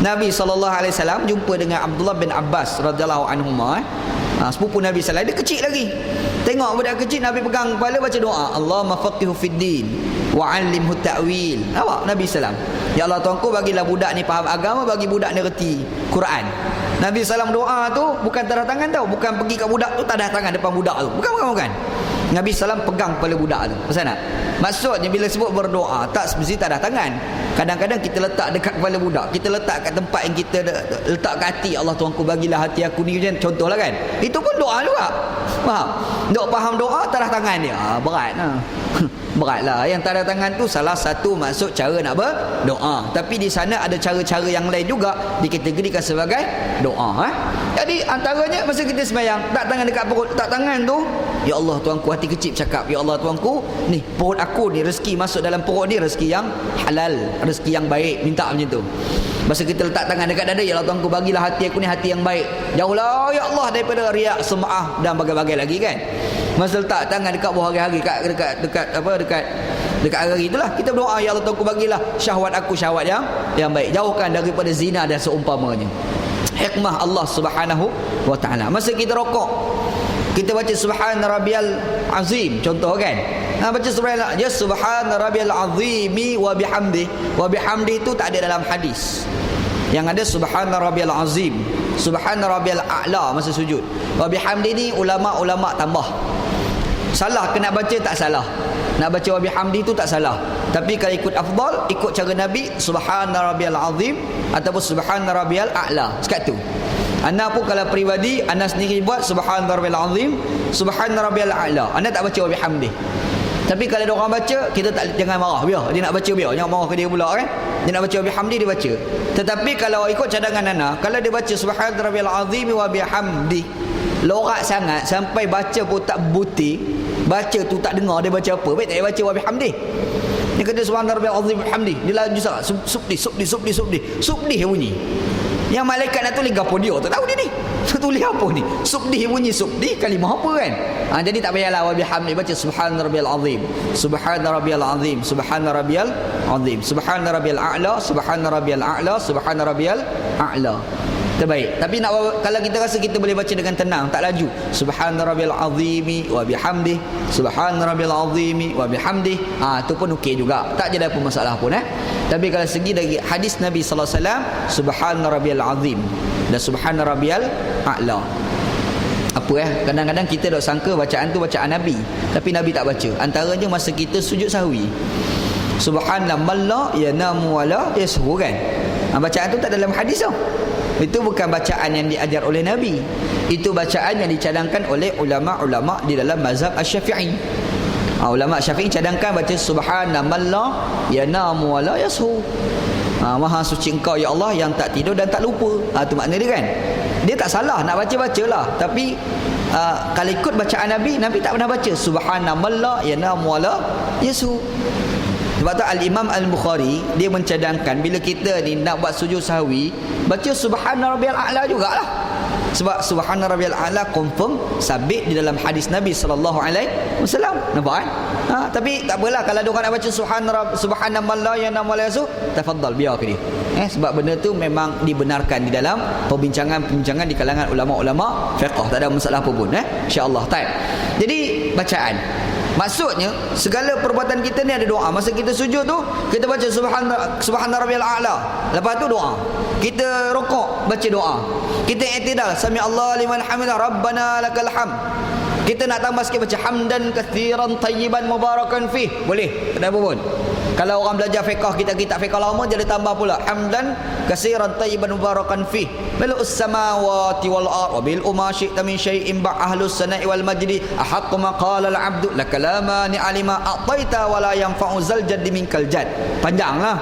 Nabi SAW jumpa dengan Abdullah bin Abbas radhiyallahu anhuma, sepupu Nabi SAW, dia kecil lagi. Tengok budak kecil, Nabi pegang kepala baca doa, Allahumma faqihu fid din wa 'allimhu ta'wil. Nampak Nabi SAW, ya Allah Tuhanku, bagilah budak ni faham agama, bagi budak ni reti Quran. Nabi SAW doa tu bukan tadah tangan tau, bukan pergi kat budak tu tadah tangan depan budak tu, bukan. Nabi SAW pegang kepala budak tu. Pasal tak? Maksudnya bila sebut berdoa, tak mesti tak ada tangan. Kadang-kadang kita letak dekat kepala budak, kita letak kat tempat yang kita letak kat hati. Allah Tuhanku bagilah hati aku ni, macam contohlah kan. Itu pun doa juga. Faham? Dok faham doa tak ada tangan dia. Berat lah. Berat lah. Yang tak ada tangan tu salah satu maksud cara nak berdoa. Tapi di sana ada cara-cara yang lain juga dikategorikan sebagai doa. Jadi antaranya masa kita sembahyang, tak tangan dekat perut, tak tangan tu, ya Allah Tuhanku, hati kecil cakap, ya Allah Tuhanku, ni perut aku ni, rezeki masuk dalam perut ni rezeki yang halal, rezeki yang baik, minta macam tu. Masa kita letak tangan dekat dada, ya Allah Tuhanku, bagilah hati aku ni hati yang baik, jauhlah ya Allah daripada riak, sum'ah dan bagai-bagai lagi kan. Masa letak tangan dekat bawah hari-hari, dekat hari itulah kita berdoa, ya Allah Tuhanku, bagilah syahwat aku syahwat yang baik, jauhkan daripada zina dan seumpamanya. Hikmah Allah Subhanahu wa taala. Masa kita rokok, kita baca subhana rabbiyal azim, contoh kan. Baca subhana rabbiyal azimi wa bihamdi. Wa bihamdi itu tak ada dalam hadis. Yang ada subhana rabbiyal azim, subhana rabbiyal a'la masa sujud. Wa bihamdi ni ulama-ulama tambah. Salah ke nak baca? Tak salah. Nak baca wa bihamdi itu tak salah. Tapi kalau ikut afdal, ikut cara Nabi, subhana rabbiyal azim ataupun subhana rabbiyal a'la. Sekat tu. Ana pun kalau peribadi, ana sendiri buat subhana rabbiyal azim, subhana rabbiyal a'la. Ana tak baca wa bihamdi. Tapi kalau ada orang baca, kita tak, jangan marah, biar dia nak baca, biar jangan marah ke dia pula kan. Dia nak baca wa bihamdi, dia baca. Tetapi kalau ikut cadangan ana, kalau dia baca subhana rabbiyal azim wa bihamdi, lorak sangat sampai baca pun tak buti, baca tu tak dengar dia baca apa, baik tak dia baca wa bihamdi. Dia kata subhana rabbiyal azim bihamdi, dia laju sangat subdi bunyi. Yang malaikat nak tulis gapo dia tak tahu dia ni. Tulis apa ni? Subdi bunyi, subdi kalimah apa kan? Jadi tak payahlah wa bihamdi, baca subhana rabbiyal azim, subhana rabbiyal azim, subhana rabbiyal azim, subhana rabbiyal a'la, subhana rabbiyal a'la, subhana rabbiyal a'la. Terbaik. Tapi nak, kalau kita rasa kita boleh baca dengan tenang, tak laju, subhana rabbiyal azimi wa bihamdi, subhana rabbiyal azimi wa bihamdi, itu pun okey juga, tak ada apa masalah pun. Tapi kalau segi dari hadis Nabi sallallahu alaihi wasallam, subhana rabbiyal azim dan subhana rabbiyal a'la. Apa kadang-kadang kita dok sangka bacaan tu bacaan Nabi, tapi Nabi tak baca. Antaranya masa kita sujud sahwi, subhanallah la yanamu wala yashu kan. Bacaan tu tak dalam hadis tau. Itu bukan bacaan yang diajar oleh Nabi. Itu bacaan yang dicadangkan oleh ulama-ulama di dalam mazhab Asy-Syafi'i. Ulama Syafi'i cadangkan baca subhanallah yanamu wala yashu. Maha suci engkau ya Allah yang tak tidur dan tak lupa. Itu makna dia kan. Dia tak salah nak baca-bacalah, tapi kalau ikut bacaan Nabi, Nabi tak pernah baca subhanallah yanamu wala yashu. Sebab tu Al-Imam Al-Bukhari dia mencadangkan bila kita ni nak buat sujud sahwi, baca subhana rabbiyal a'la jugalah. Sebab subhana rabbiyal a'la confirm sabit di dalam hadis Nabi sallallahu alaihi wasallam. Nampak kan? Tapi tak apalah kalau ada orang nak baca subhanallah ya nama yasu, tafadhal, biar ke dia. Sebab benda tu memang dibenarkan di dalam perbincangan di kalangan ulama-ulama fiqh. Tak ada masalah apa pun insya-Allah. Baik. Jadi bacaan, maksudnya segala perbuatan kita ni ada doa. Masa kita sujud tu kita baca subhana rabbiyal a'la, lepas tu doa. Kita rukuk baca doa. Kita i'tidal sami Allah liman hamidah rabbana lakal hamd. Kita nak tambah sikit baca hamdan katsiran tayyiban mubarakan fih, boleh, tak ada apa pun. Kalau orang belajar fiqh, kitab fiqh lama, jadi tambah pula hamdan katsiran tayyiban mubarakan fih, mil'us samawati wal ardh wa bil umma syi'ta min syai'in ba ahlus sana'i wal majdi ahaqqu ma qala al 'abdu lakalama ni alima a'taita wa la yanfa'u zal jaddi minkal jad. Panjanglah.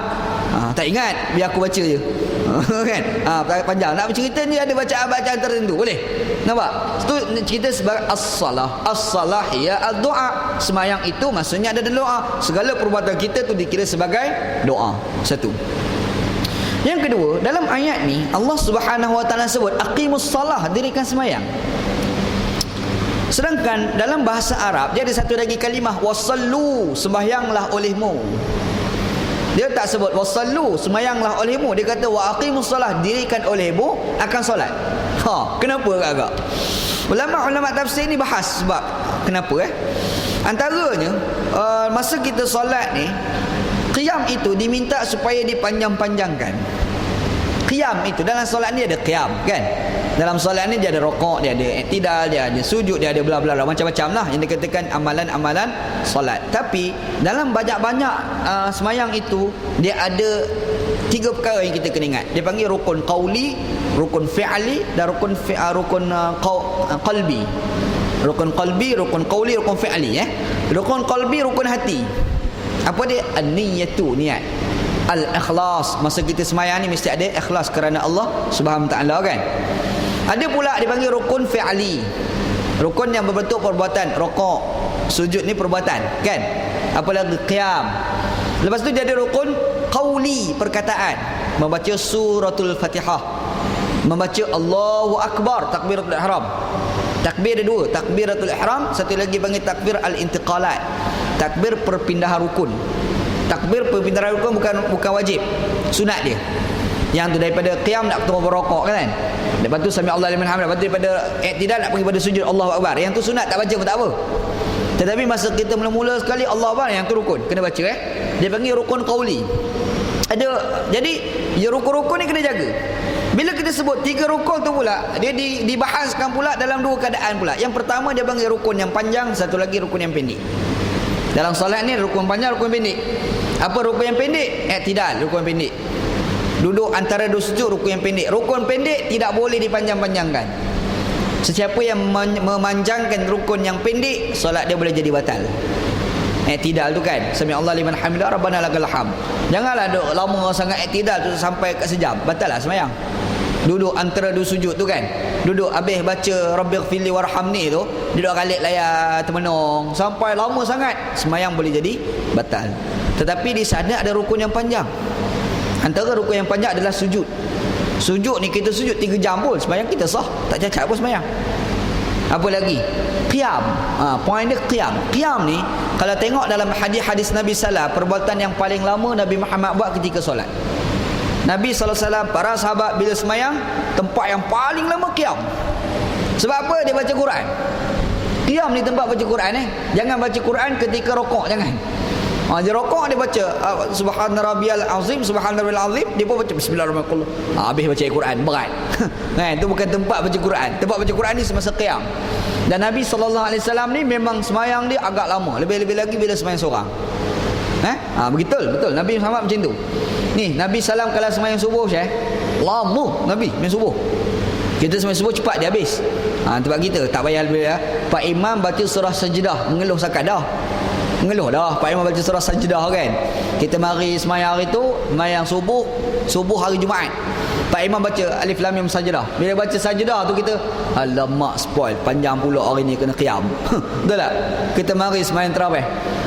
Tak ingat, biar aku baca je. Kan? Panjang. Nak bercerita ni ada bacaan-bacaan tertentu, boleh. Nampak? Itu cerita sebagai as-salah. As-salah ya ad-du'a. Semayang itu maksudnya ada doa. Segala perbuatan kita tu dikira sebagai doa. Satu. Yang kedua, dalam ayat ni Allah Subhanahu wa taala sebut aqimus salah, dirikan semayang. Sedangkan dalam bahasa Arab dia ada satu lagi kalimah wasallu, sembahyanglah olehmu. Dia tak sebut wasallu, semayanglah olehmu. Dia kata wa aqimus salah, dirikan olehmu akan solat. Kenapa agak? Ulama-ulama tafsir ni bahas sebab kenapa antaranya masa kita solat ni, qiyam itu diminta supaya dipanjang-panjangkan. Qiyam itu dalam solat ni ada qiyam kan? Dalam solat ni dia ada rokok, dia ada i'tidal, dia ada sujud, dia ada bla bla bla, macam-macam lah yang dikatakan amalan-amalan solat. Tapi dalam banyak-banyak semayang itu, dia ada 3 perkara yang kita kena ingat. Dia panggil rukun qauli, rukun fi'li dan rukun qalbi. Rukun qalbi, rukun qauli, rukun fi'li. Rukun qalbi, rukun hati. Apa dia? An-niyatu, niat. Al-ikhlas, masa kita semayang ni mesti ada ikhlas kerana Allah Subhanahu Wa Taala kan. Ada pula dipanggil rukun fi'li, rukun yang berbentuk perbuatan. Rokok, sujud ni perbuatan kan. Apa lagi? Qiyam. Lepas tu dia ada rukun qauli, perkataan. Membaca suratul Fatihah, membaca Allahu Akbar, takbiratul ihram. Takbir ada 2, takbiratul ihram, satu lagi panggil takbir al-intiqalat, takbir perpindahan rukun. Takbir perpindahan rukun bukan wajib, sunat dia. Yang tu daripada qiyam nak ketemu berokok kan. Lepas tu sami Allah liman hamdah. Lepas tu daripada i'tidal nak pergi pada sujud Allahu Akbar. Yang tu sunat, tak baca pun tak apa. Tetapi masa kita mula-mula sekali Allahu Akbar, yang tu rukun, kena baca Dia panggil rukun qauli. Jadi ya, rukun-rukun ni kena jaga. Bila kita sebut 3 rukun tu pula, dia dibahaskan pula dalam 2 keadaan pula. Yang pertama dia panggil rukun yang panjang, satu lagi rukun yang pendek. Dalam solat ni rukun panjang, rukun pendek. Apa rukun yang pendek? I'tidal, rukun pendek. Duduk antara 2 sujud, rukun yang pendek. Rukun pendek tidak boleh dipanjang-panjangkan. Sesiapa yang memanjangkan rukun yang pendek, solat dia boleh jadi batal. I'tidal tu kan, sami Allah liman hamidah, rabbana lakal hamd. Janganlah duduk lama sangat i'tidal tu sampai kat sejam, batal lah semayang. Duduk antara 2 sujud tu kan, duduk habis baca rabbighfirli warhamni tu, duduk kalik layar termenung sampai lama sangat, semayang boleh jadi batal. Tetapi di sana ada rukun yang panjang. Antara rukun yang panjang adalah sujud. Sujud ni kita sujud 3 jam pun semayang kita sah, tak cacat pun semayang. Apa lagi? Qiyam. Poin dia qiyam. Qiyam ni kalau tengok dalam hadis-hadis Nabi sallallahu, perbuatan yang paling lama Nabi Muhammad buat ketika solat. Nabi SAW, para sahabat bila semayang, tempat yang paling lama qiyam. Sebab apa? Dia baca Quran. Qiyam ni tempat baca Quran Jangan baca Quran ketika rokok, jangan. Dia rokok, dia baca subhana rabbiyal azim, subhana rabbiyal azim, dia pun baca bismillahirrahmanirrahim. Habis baca Quran, berat. Itu bukan tempat baca Quran. Tempat baca Quran ni semasa qiyam. Dan Nabi SAW ni memang semayang dia agak lama, lebih-lebih lagi bila semayang seorang. Betul. Nabi Muhammad macam tu. Ni Nabi SAW kalau semayang subuh lama Nabi semayang subuh. Kita semayang subuh cepat dia habis. Tempat kita tak payah lebih Pak Imam baca surah Sajdah, mengeluh sakat dah. Mengeluh dah Pak Imam baca surah Sajdah kan. Kita mari semayang hari tu, semayang subuh hari Jumaat, Pak Imam baca Alif Lam Mim Sajdah. Bila baca Sajdah tu kita, alamak spoil, panjang pula hari ni kena qiyam. Betul tak? Kita mari semayang tarawih.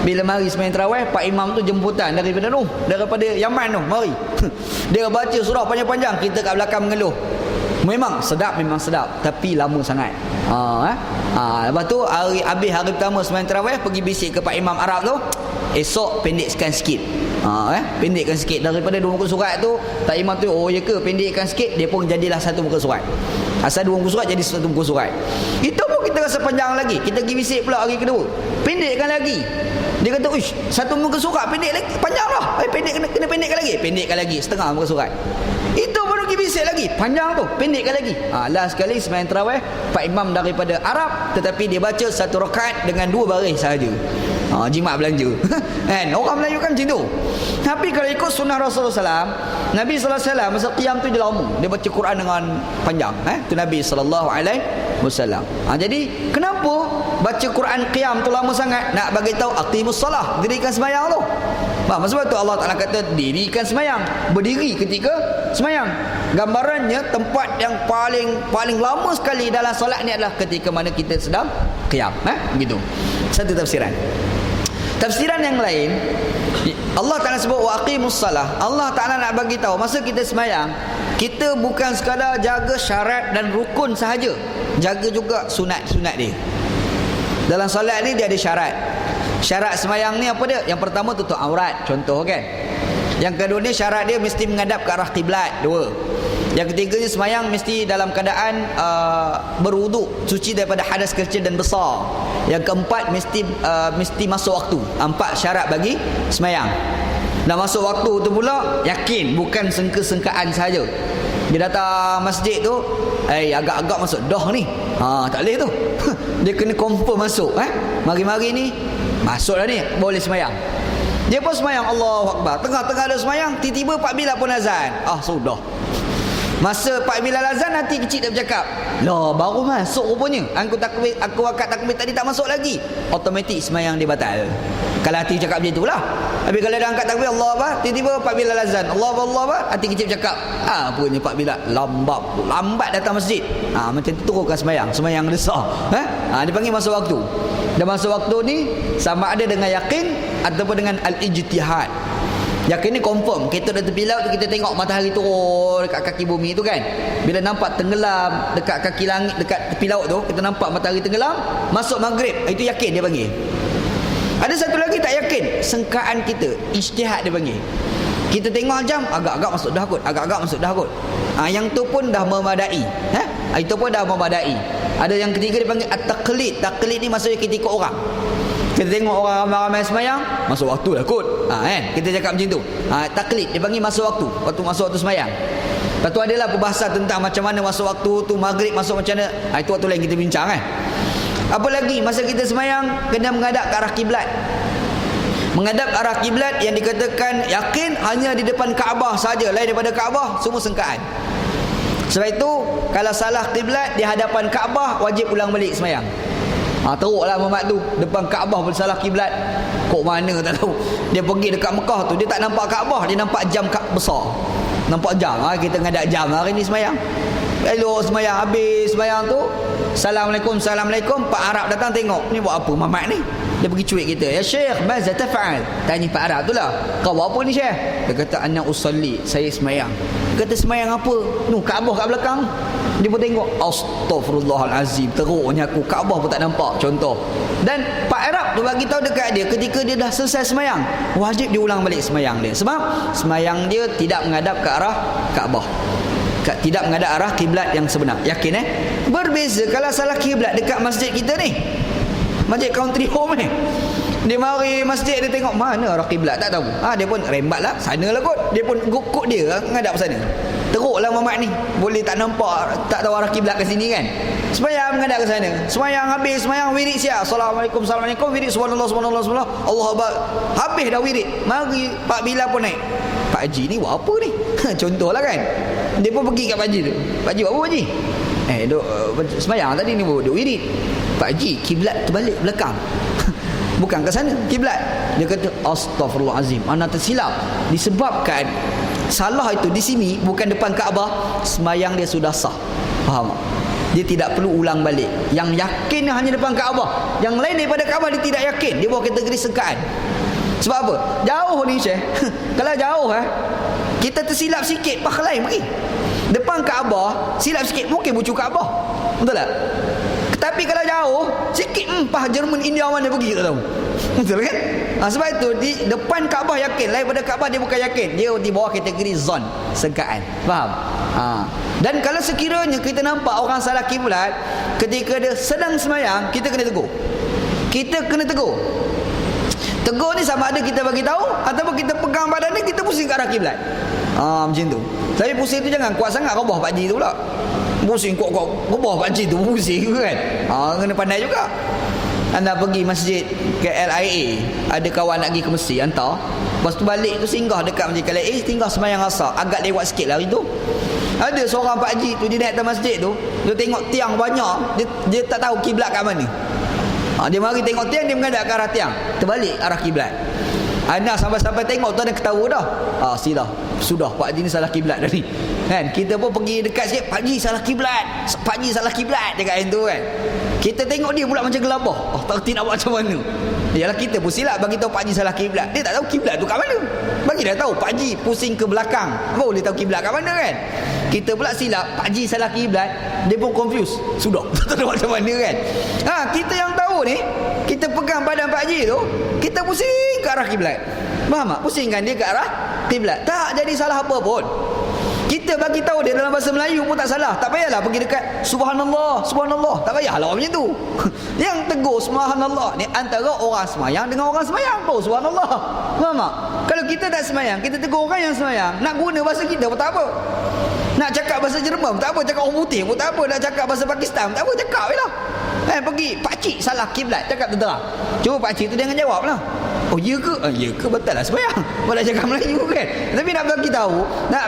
Bila mari semayang tarawih, Pak Imam tu jemputan daripada Yaman tu, mari. Dia baca surah panjang-panjang, kita kat belakang mengeluh. Memang sedap, tapi lama sangat. Lepas tu habis hari pertama semayang tarawih, pergi bisik ke Pak Imam Arab tu, esok pendekkan sikit. Pendekkan sikit daripada 2 muka surat tu. Pak Imam tu, oh ya ke, pendekkan sikit, dia pun jadilah 1 muka surat. Asal 2 muka surat jadi 1 muka surat. Itu pun kita rasa panjang lagi. Kita pergi bisik pula hari kedua, pendekkan lagi. Dia kata, uish, 1 muka surat pendek lagi, panjang lah. Kena pendekkan lagi, setengah muka surat. Itu baru pergi bisik lagi, panjang tu, pendekkan lagi. Last sekali semayang tarawih, Pak Imam daripada Arab, tetapi dia baca 1 rakaat dengan 2 baris sahaja. Jimat belanja. Kan? Orang Melayu kan macam tu. Tapi kalau ikut sunnah Rasulullah SAW, Nabi SAW masa qiyam tu dia lama, dia baca Quran dengan panjang. Tu Nabi SAW. Jadi kenapa baca Quran qiyam tu lama sangat? Nak bagi tahu aqimus salah, dirikan sembahyang tu. Sebab tu Allah Ta'ala kata dirikan sembahyang, berdiri ketika sembahyang. Gambarannya tempat yang paling lama sekali dalam solat ni adalah ketika mana kita sedang qiyam. Begitu. Satu tafsiran. Tafsiran yang lain, Allah Ta'ala sebut wa aqimus salah. Allah Ta'ala nak bagi tahu masa kita sembahyang, kita bukan sekadar jaga syarat dan rukun sahaja, jaga juga sunat-sunat dia. Dalam solat ni dia ada syarat. Syarat sembahyang ni apa dia? Yang pertama tutup aurat, contoh kan. Yang kedua ni syarat dia mesti menghadap ke arah kiblat, 2. Yang ketiganya sembahyang mesti dalam keadaan berwuduk, suci daripada hadas kecil dan besar. Yang keempat mesti masuk waktu. 4 syarat bagi sembahyang. Dan masuk waktu tu pula yakin, bukan sengka-sengkaan saja. Dia datang masjid tu, agak-agak masuk dah ni. Tak boleh tu. Dia kena confirm masuk. Mari-mari ni masuk dah ni, boleh semayang. Dia pun semayang, Allahu Akbar. Tengah-tengah ada semayang, tiba-tiba Pak Bilal pun azan. Sudah. Masa Pak Bilal azan, nanti kecil dia bercakap, lah baru masuk rupanya. Aku akad takbir tadi tak masuk lagi. Automatik semayang dia batal. Kalau hati cakap macam itulah. Tapi kalau dia angkat takbir Allah Akbar, tiba-tiba Pak Bilal azan, Allah Akbar, hati kecil bercakap, punya Pak Bilal lambat datang masjid. Macam tu turunkan semayang dia sah. Dia panggil masa waktu. Dan masa waktu ni sama ada dengan yakin ataupun dengan al-ijtihad. Yakin ni confirm. Kita dah tepi laut tu, kita tengok matahari turun dekat kaki bumi tu kan. Bila nampak tenggelam dekat kaki langit, dekat tepi laut tu, kita nampak matahari tenggelam, masuk maghrib. Itu yakin dia panggil. Ada satu lagi tak yakin, sengkaan kita, ijtihad dia panggil. Kita tengok jam, agak-agak masuk dah kot. Yang tu pun dah memadai. Itu pun dah memadai. Ada yang ketiga dia panggil at-taqlid. Taqlid ni maksudnya kita ikut orang. Kita tengok orang ramai-ramai semayang, masuk waktu dah kot. Kita cakap macam tu. Taklid dia panggil masuk waktu. Masuk waktu semayang. Lepas tu adalah perbahasan tentang macam mana masuk waktu tu, maghrib masuk macam mana. Itu waktu lain kita bincang Apa lagi, masa kita semayang kena menghadap ke arah kiblat. Menghadap arah kiblat yang dikatakan yakin hanya di depan Kaabah saja. Lain daripada Kaabah semua sengkaan. Sebab itu kalau salah kiblat di hadapan Kaabah, wajib ulang balik semayang. Teruklah Muhammad tu depan Kaabah bersalah kiblat. Kok mana tak tahu. Dia pergi dekat Mekah tu, dia tak nampak Kaabah, dia nampak jam besar. Nampak jam. Kita ngadak jam hari ni semayang. Elok semayang, habis semayang tu, Assalamualaikum, Pak Arab datang tengok. Ni buat apa Muhammad ni? Dia pergi cuik kita. Ya Syekh, maza taf'al? Tanya Pak Arab tu lah. Kau buat apa ni Syekh? Dia kata, ana usalli, saya semayang. Dia kata, semayang apa? Kaabah kat belakang. Dia pun tengok, Astaghfirullahalazim, teruknya aku, Kaabah pun tak nampak. Contoh. Dan Pak Arab tu bagi tahu dekat dia, ketika dia dah selesai semayang, wajib diulang balik semayang dia. Sebab semayang dia tidak menghadap ke arah Kaabah, tidak menghadap arah kiblat yang sebenar. Yakin Berbeza kalau salah kiblat dekat masjid kita ni, masjid country home ni. Dia mari masjid, dia tengok mana arah kiblat tak tahu. Dia pun rembat lah, sana lah kot. Dia pun kod dia menghadap sana. Teruklah Muhammad ni, boleh tak nampak, tak tahu arah kiblat ke sini kan. Semayang menghadap ke sana. Semayang habis, semayang wirid siap. Assalamualaikum, wirid subhanallah, Allah Akbar. Habis dah wirid. Mari Pak Bilal pun naik. Pak Haji ni buat apa ni? Contohlah kan. Dia pun pergi kat Pak Haji tu. Pak Haji buat apa Pak Haji? Semayang tadi ni duk wirid. Pak Haji, kiblat terbalik belakang. Bukan ke sana kiblat. Dia kata, Astaghfirullahalazim, ana tersilap. Disebabkan salah itu di sini, bukan depan Kaabah, semayang dia sudah sah. Faham tak? Dia tidak perlu ulang balik. Yang yakin hanya depan Kaabah. Yang lain daripada Kaabah dia tidak yakin. Dia bawa kategori sengkaan. Sebab apa? Jauh ni Syekh. Kalau jauh kita tersilap sikit, pak lain pergi. Depan Kaabah, silap sikit mungkin bucu Kaabah. Betul tak? Tapi kalau jauh sikit, pah Jerman, India mana pergi tak tahu. Betul kan? Sebab itu di depan Kaabah yakin, lain pada Kaabah dia bukan yakin. Dia di bawah kategori zon, sengkaan. Faham? Dan kalau sekiranya kita nampak orang salah kiblat ketika dia sedang semayang, kita kena tegur. Tegur ni sama ada kita bagi tahu ataupun kita pegang badan ni, kita pusing ke arah kiblat. Macam tu. Tapi pusing tu jangan kuat sangat, rebah Pak Haji tu pula. Pusing kuat rebah Pak Haji tu pusing kan. Kena pandai juga. Anda pergi masjid KLIA, ada kawan nak pergi ke Mesir, hantar. Lepas tu balik tu singgah dekat masjid KLIA, tinggal semayang asar. Agak lewat sikit lah hari tu. Ada seorang Pak Haji tu, dia naik atas masjid tu, dia tengok tiang banyak, dia tak tahu kiblat kat mana. Dia mari tengok tiang, dia menghadap ke arah tiang, terbalik arah kiblat. Anak sampai-sampai tengok tu ada ketawa dah. Silah, sudah Pak Haji ni salah kiblat dah ni. Kan? Kita pun pergi dekat sikit, Pak Haji salah kiblat. Pak Haji salah kiblat dekat yang tu kan. Kita tengok dia pula macam gelabah. Tak kerti nak buat macam mana. Yalah, kita pun silap bagi tahu Pak Haji salah kiblat. Dia tak tahu kiblat tu kat mana. Bagi dah tahu Pak Haji pusing ke belakang. Boleh tahu kiblat kat mana kan. Kita pula silap, Pak Haji salah kiblat. Dia pun confused. Sudah, tak tahu macam mana kan. Kita yang tahu ni, kita pegang badan Pak Haji tu, kita pusing ke arah kiblat. Faham tak? Pusingkan dia ke arah kiblat. Tak jadi salah apa pun. Kita bagi tahu dia dalam bahasa Melayu pun tak salah. Tak payahlah pergi dekat subhanallah, subhanallah. Tak payahlah macam tu. Yang tegur subhanallah ni antara orang semayang dengan orang semayang. Oh subhanallah. Faham tak? Kalau kita tak semayang, kita tegur orang yang semayang, nak guna bahasa kita pun tak apa. Nak cakap bahasa Jerman tak apa, cakap orang putih pun tak apa, nak cakap bahasa Pakistan tak apa, cakap je lah. Pergi pakcik salah kiblat, cakap terang. Cuba pakcik tu jangan jawab lah. Oh ya ke? Ya ke, betul lah sembahyang. Boleh cakap Melayu kan. Tapi nak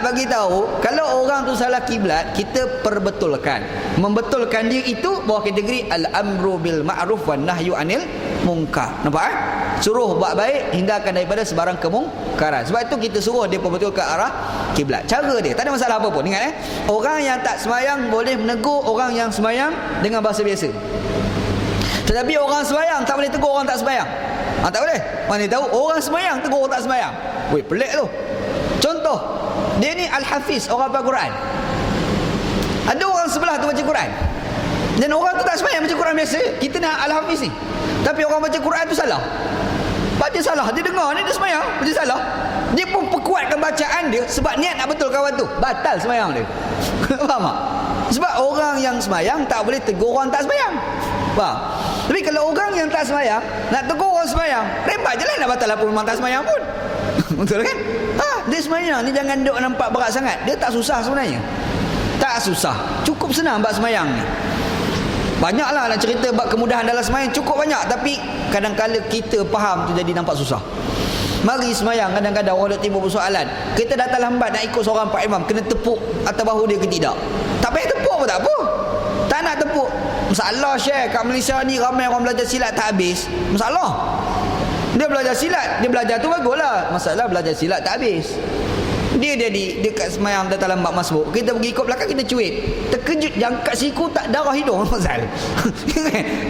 bagi tahu kalau orang tu salah kiblat, kita perbetulkan. Membetulkan dia itu bawah kategori al-amru bil ma'ruf wan nahyu anil munkar. Nampak Suruh buat baik, hindarkan daripada sebarang kemungkaran. Sebab itu kita suruh dia perbetul ke arah kiblat. Cara dia tak ada masalah apa pun. Ingat orang yang tak sembahyang boleh menegur orang yang sembahyang dengan bahasa biasa. Tetapi orang sembahyang tak boleh tegur orang tak sembahyang. Tak boleh. Mana tahu orang sembahyang tegur orang tak sembahyang. Weh, pelik tu. Contoh, dia ni Al-Hafiz, orang hafal Quran. Ada orang sebelah tu baca Quran, dan orang tu tak sembahyang baca Quran biasa. Kita ni Al-Hafiz ni, tapi orang baca Quran tu salah. Baca salah, dia dengar ni dia sembahyang baca salah. Dia pun perkuatkan bacaan dia sebab niat nak betul kawan tu. Batal sembahyang dia. Faham tak? Sebab orang yang sembahyang tak boleh tegur orang tak sembahyang. Faham? Tapi kalau orang yang tak sembahyang nak tegur orang sembahyang, rembat je lah nak batal apa memang tak sembahyang pun. Betul kan? Dia sembahyang ni jangan duk nampak berat sangat. Dia tak susah sebenarnya. Tak susah. Cukup senang bab sembahyang ni. Banyaklah nak cerita bab kemudahan dalam sembahyang, cukup banyak, tapi kadang-kadang kita faham tu jadi nampak susah. Mari sembahyang, kadang-kadang orang duk timbul persoalan. Kita datang lambat nak ikut seorang pak imam, kena tepuk atas bahu dia ke tidak? Tak payah tepuk pun tak apa. Tak nak tepuk. Masalah Syekh, kat Malaysia ni ramai orang belajar silat tak habis. Masalah. Dia belajar silat, dia belajar tu baguslah. Masalah belajar silat tak habis. Dia jadi dekat semayang datang lambat masbuk, kita pergi ikut belakang, kita cuit, terkejut jangkat siku tak darah hidung. Masalah.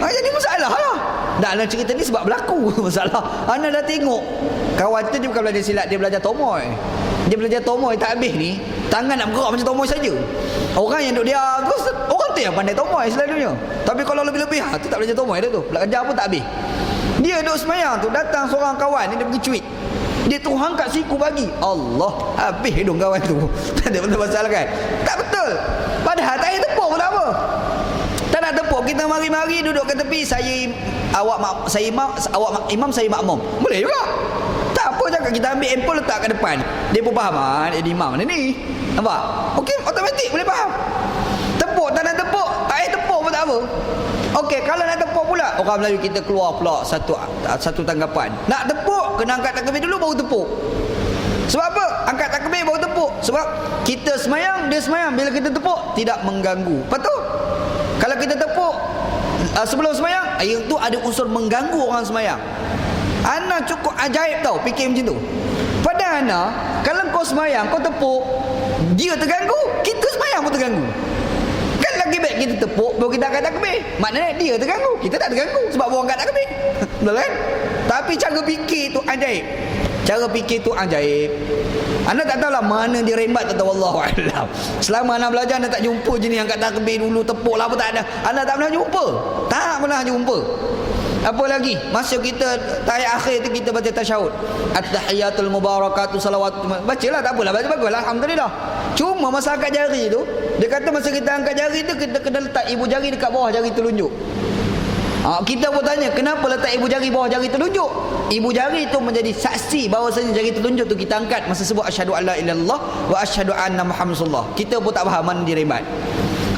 Jadi masalah lah. Dah nak cerita ni sebab berlaku masalah. Anda dah tengok kawan tu, dia bukan belajar silat, dia belajar tomoy. Dia belajar tomoy tak habis ni, tangan nak bergerak macam tomoy saja. Orang yang duduk diam tu, orang tu yang pandai tomoy selalunya. Tapi kalau lebih-lebih, tu tak belajar tomoy dia tu, belajar pun tak habis. Dia duduk semayang tu, datang seorang kawan ni, dia pergi cuit, dia Tuhan kat siku bagi, Allah, habis hidung kawan tu. Tak ada betul masalah kan? Tak betul. Padahal tak payah tepuk pun tak apa. Tak nak tepuk, kita mari-mari duduk ke tepi, imam, saya makmum. Boleh juga. Tak apa, cakap kita ambil handphone letak kat depan. Dia pun faham, dia imam mana ni. Nampak? Okey, automatik boleh faham. Tepuk, tak nak tepuk, tak payah tepuk pun tak apa. Okey, kalau nak tepuk pula, orang Melayu kita keluar pula satu tanggapan. Nak tepuk, kena angkat takbir dulu baru tepuk. Sebab apa? Angkat takbir baru tepuk. Sebab kita semayang, dia semayang. Bila kita tepuk, tidak mengganggu. Betul? Kalau kita tepuk sebelum semayang, itu ada unsur mengganggu orang semayang. Ana cukup ajaib tau fikir macam tu. Pada Ana, kalau kau semayang, kau tepuk, dia terganggu, kita semayang pun terganggu. Kan lagi baik kita tepuk baru kita angkat takbir. Maknanya dia terganggu, kita tak terganggu sebab baru angkat takbir. Betul kan? Tapi cara fikir tu ajaib. Cara fikir tu ajaib. Anda tak tahulah mana dia rembat, tak tahu, wallahualam. Selama anda belajar, anda tak jumpa jenis angkat takbir dulu, tepuk lah apa, tak ada. Anda tak pernah jumpa. Tak pernah jumpa. Apa lagi? Masa kita tahiyat akhir tu kita baca tasyahud. At-tahiyatul mubarakatuh salawat. Bacalah, tak apalah, baca baguslah, alhamdulillah. Cuma masa angkat jari tu, dia kata masa kita angkat jari tu, kita kena letak ibu jari dekat bawah jari telunjuk. Kita pun tanya, kenapa letak ibu jari bawah jari telunjuk? Ibu jari itu menjadi saksi bahawasanya jari telunjuk tu kita angkat masa sebut asyhadu alla ilaha illallah wa asyhadu anna muhammadar rasulullah. Kita pun tak faham mana dia rembat.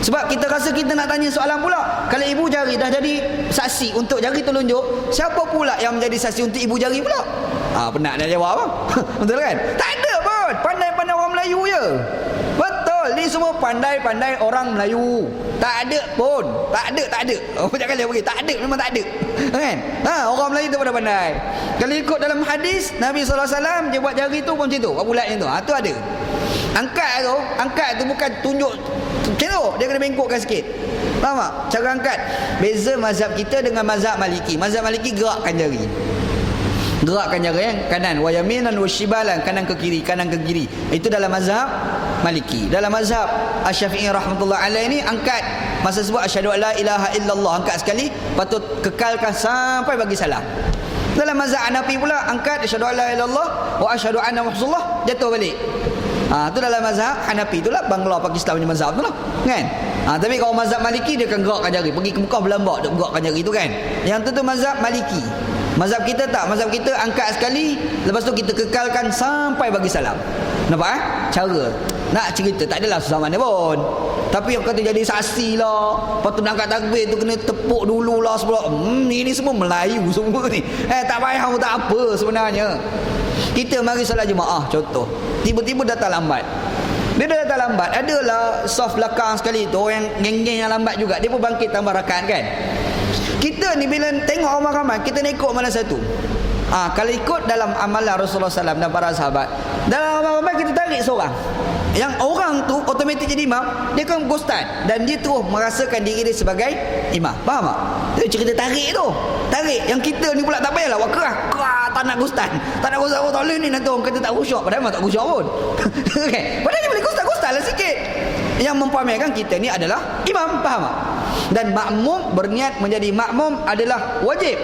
Sebab kita rasa kita nak tanya soalan pula. Kalau ibu jari dah jadi saksi untuk jari telunjuk, siapa pula yang menjadi saksi untuk ibu jari pula? Penat nak jawab apa? Betul kan? Tak ada pun. Pandai-pandai orang Melayu je. Betul. Ni semua pandai-pandai orang Melayu. Tak ada pun. Tak ada. Banyak kali pergi. Tak ada. Memang tak ada. Kan? Orang Melayu tu pada pandai. Kalau ikut dalam hadis, Nabi SAW dia buat jari tu pun macam tu. Bulat macam tu. Tu ada. Angkat tu bukan tunjuk macam tu. Dia kena bengkokkan sikit. Faham tak? Cara angkat. Beza mazhab kita dengan mazhab Maliki. Mazhab Maliki gerakkan jari. Gerakkan jari yang kanan. Wa yaminan wa shibalan. Kanan ke kiri. Itu dalam mazhab Maliki. Dalam mazhab Asy-Syafi'i rahmatullah alaih ni, angkat masa sebut asyhadu alla ilaha illallah, angkat sekali, patut kekalkan sampai bagi salam. Dalam mazhab Hanafi pula, angkat asyhadu alla ilaha illallah wa asyhadu anna muhammadar rasulullah, jatuh balik. Tu dalam mazhab Hanafi itulah, Bangla Pakistan punya mazhab tu lah, kan? Tapi kalau mazhab Maliki dia akan gerakkan jari, pergi ke Mekah berlambak dia gerakkan jari tu kan. Yang tu mazhab Maliki. Mazhab kita tak, mazhab kita angkat sekali, lepas tu kita kekalkan sampai bagi salam. Nampak cara nak cerita tak adalah susah mana pun. Tapi yang kata jadi saksi lah, lepas tu nak angkat takbir tu kena tepuk dulu lah sebelum ini semua Melayu semua ni. Tak payah pun tak apa sebenarnya. Kita mari solat jemaah contoh, tiba-tiba datang lambat. Dia dah datang lambat, adalah soft belakang sekali tu yang geng-geng yang lambat juga, dia pun bangkit tambah rakaat kan. Kita ni bila tengok orang ramai, kita nak ikut mana satu? Kalau ikut dalam amalan Rasulullah SAW dan para sahabat, dalam ramai kita tarik seorang. Yang orang tu otomatik jadi imam, dia kan gostan dan dia terus merasakan diri dia sebagai imam. Faham tak? Itu cerita tarik tu. Tarik. Yang kita ni pula tak payahlah buat kerah. Tak nak gostan. Tak nak gostan pun tak boleh ni, nanti orang kata tak khusyuk. Padahal memang tak khusyuk pun. Okay. Padahal dia boleh gostan lah sikit. Yang mempamerkan kita ni adalah imam. Faham tak? Dan makmum, berniat menjadi makmum adalah wajib.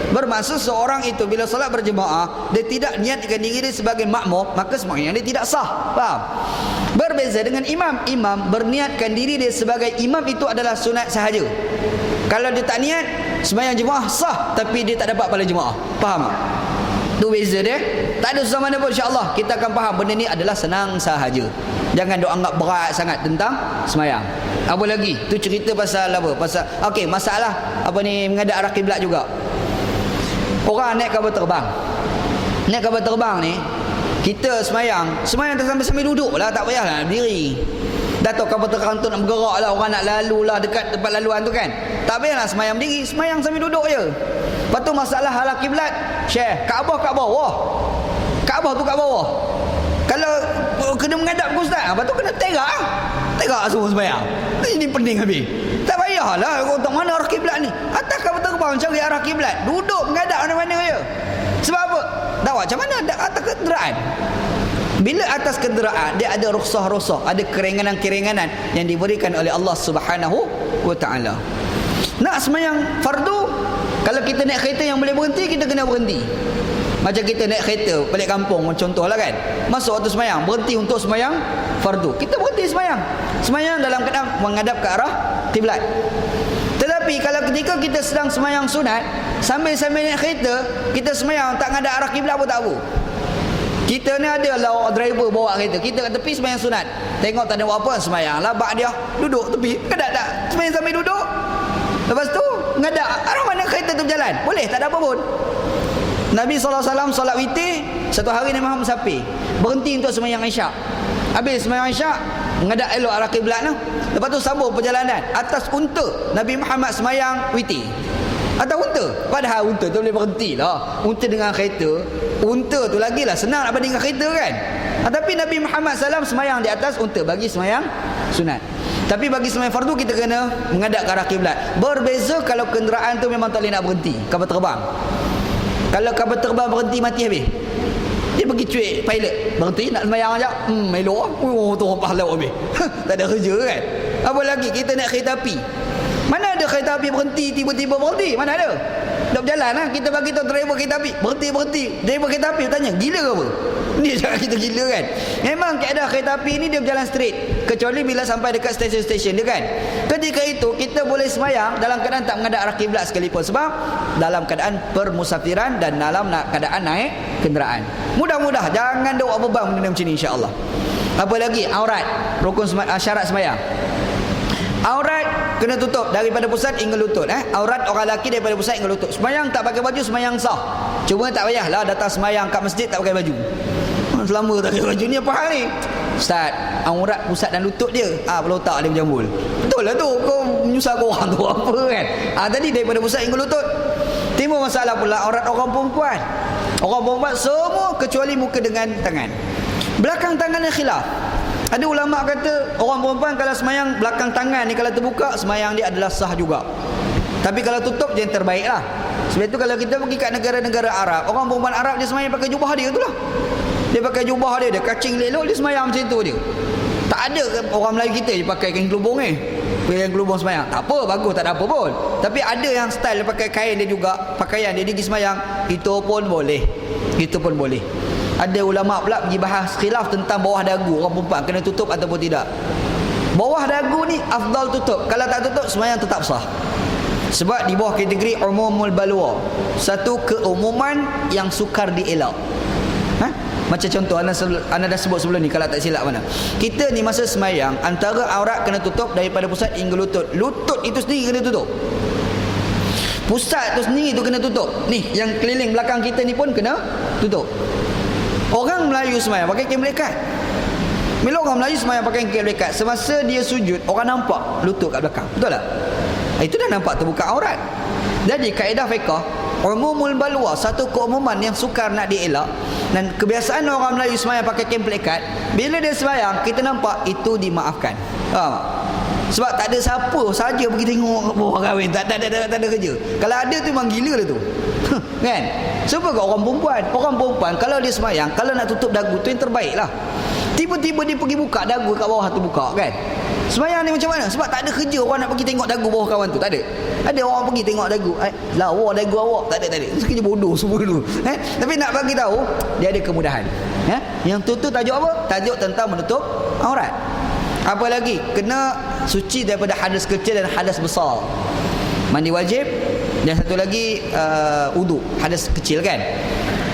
Bermaksud seorang itu bila solat berjemaah, dia tidak niatkan diri dia sebagai makmum, maka sembahyang dia tidak sah. Faham? Berbeza dengan imam. Imam berniatkan diri dia sebagai imam, itu adalah sunat sahaja. Kalau dia tak niat, sembahyang jemaah sah, tapi dia tak dapat pahala jemaah. Faham tak? Itu beza dia. Tak ada susah mana pun, insya-Allah kita akan faham benda ni adalah senang sahaja. Jangan duk anggap berat sangat tentang sembahyang. Apa lagi? Tu cerita pasal apa? Pasal masalah apa ni, menghadap arah kiblat juga. Orang naik kapal terbang. Naik kapal terbang ni, kita semayang sambil duduk lah, tak payahlah berdiri. Dah tahu kapal terbang tu nak bergerak lah, orang nak lalu lah dekat tempat laluan tu kan. Tak payahlah semayang berdiri, semayang sambil duduk je. Lepas tu masalah arah kiblat, Syekh, Kaabah kat bawah. Kaabah tu kat bawah. Kalau kena menghadap ke ustaz, lepas tu kena tegak semua semayang. Ini pening habis. Tak payahlah untuk mana arah kiblat ni. Atas kapal terbang cari arah kiblat, duduk menghadap mana-mana je. Sebab apa? Tahu macam mana atas kenderaan. Bila atas kenderaan, dia ada rukhsah-rukhsah, ada keringanan-keringanan yang diberikan oleh Allah Subhanahu wa taala. Nak semayang fardu, kalau kita naik kereta yang boleh berhenti, kita kena berhenti. Macam kita naik kereta balik kampung contohlah kan, masuk waktu semayang, berhenti untuk semayang fardu, kita berhenti semayang. Semayang dalam keadaan menghadap ke arah kiblat. Tetapi kalau ketika kita sedang semayang sunat, sambil-sambil naik kereta, kita semayang tak menghadap arah kiblat pun tak apa. Kita ni ada lah driver bawa kereta, kita kat tepi semayang sunat, tengok tak ada buat apa, semayang lah bak dia, duduk tepi, menghadap tak? Semayang sambil duduk, lepas tu menghadap arah mana kereta tu berjalan, boleh, tak ada apa pun. Nabi SAW solat witir, satu hari Nabi Muhammad musafir, berhenti untuk semayang isyak. Habis semayang isyak, menghadap elok arah kiblat tu. Lepas tu sambung perjalanan atas unta. Nabi Muhammad semayang witir atas unta. Padahal unta tu boleh berhenti lah. Unta dengan kereta, unta tu lagilah senang nak banding dengan kereta kan. Tapi Nabi Muhammad SAW semayang di atas unta bagi semayang sunat. Tapi bagi semayang fardu kita kena menghadap ke arah kiblat. Berbeza kalau kenderaan tu memang tak boleh nak berhenti, kapal terbang. Kalau kapal terbang berhenti, mati habis. Dia pergi cuik pilot, berhenti nak semayang aja. Elok. Tu orang pahala habis. Tak ada kerja kan. Apa lagi kita naik kereta api. Mana ada kereta api berhenti tiba-tiba berhenti? Mana ada? Dah berjalan lah. Kita bagi tahu driver kereta api, berhenti. Driver kereta api tanya, gila ke apa? Dia cakap kita gila kan. Memang keadaan kereta api ni dia berjalan straight, kecuali bila sampai dekat stesen-stesen dia kan. Ketika itu kita boleh semayang dalam keadaan tak menghadap arah kiblat sekalipun, sebab dalam keadaan permusafiran dan dalam keadaan naik kenderaan. Mudah-mudah jangan ada buat beban benda macam ni, insya-Allah. Apa lagi? Aurat, rukun syarat semayang. Aurat kena tutup daripada pusat hingga lutut. Aurat orang lelaki daripada pusat hingga lutut. Semayang tak pakai baju, semayang sah. Cuma tak payahlah datang semayang kat masjid tak pakai baju. Selama tak pakai baju ni apa hal ni? Ustaz, aurat pusat dan lutut dia. Pelotak dia berjambul. Betul lah tu, kau menyusahkan orang tu apa kan. Tadi daripada pusat hingga lutut. Timbul masalah pula aurat orang perempuan. Orang perempuan semua kecuali muka dengan tangan. Belakang tangan ni khilaf. Ada ulama kata orang perempuan kalau semayang belakang tangan ni kalau terbuka, semayang dia adalah sah juga. Tapi kalau tutup dia yang terbaik lah. Sebab itu kalau kita pergi kat negara-negara Arab, orang perempuan Arab dia semayang pakai jubah dia tu lah. Dia pakai jubah dia, dia kacing elok, dia semayang macam tu dia. Tak ada orang Melayu kita je pakai kain kelubung ni. Pakai kain kelubung semayang. Tak apa, bagus, tak ada apa pun. Tapi ada yang style dia pakai kain dia juga, pakaian dia pergi semayang, itu pun boleh. Itu pun boleh. Ada ulama pula pergi bahas khilaf tentang bawah dagu orang perempuan kena tutup ataupun tidak. Bawah dagu ni afdal tutup. Kalau tak tutup semayang tetap sah. Sebab di bawah kategori umumul balwa, satu keumuman yang sukar dielak. Macam contoh anda dah sebut sebelum ni, kalau tak silap mana. Kita ni masa semayang, antara aurat kena tutup daripada pusat hingga lutut. Lutut itu sendiri kena tutup. Pusat tu sendiri tu kena tutup. Ni yang keliling belakang kita ni pun kena tutup. Orang Melayu semayang pakai kain melekat. Bila orang Melayu semayang pakai kain melekat, semasa dia sujud, orang nampak lutut kat belakang. Betul tak? Itu dah nampak terbuka aurat. Jadi kaedah fiqh, umumul balwa, satu keumuman yang sukar nak dielak, dan kebiasaan orang Melayu semayang pakai kain melekat, bila dia semayang kita nampak, itu dimaafkan. Faham tak? Sebab tak ada siapa saja pergi tengok orang kahwin, tak ada kerja. Kalau ada tu memang gila lah tu. Kan? Sebab kat orang perempuan kalau dia semayang, kalau nak tutup dagu tu yang terbaik lah. Tiba-tiba dia pergi buka dagu kat bawah tu, buka kan. Semayang ni macam mana? Sebab tak ada kerja orang nak pergi tengok dagu bawah kawan tu. Tak ada. Ada orang pergi tengok dagu. Lawa dagu awak. Tak ada. Itu kerja bodoh semua dulu. Tapi nak bagi tahu, dia ada kemudahan. Yang tu tajuk apa? Tajuk tentang menutup aurat. Apa lagi? Kena suci daripada hadas kecil dan hadas besar. Mandi wajib. Dan satu lagi wudu. Hadas kecil kan.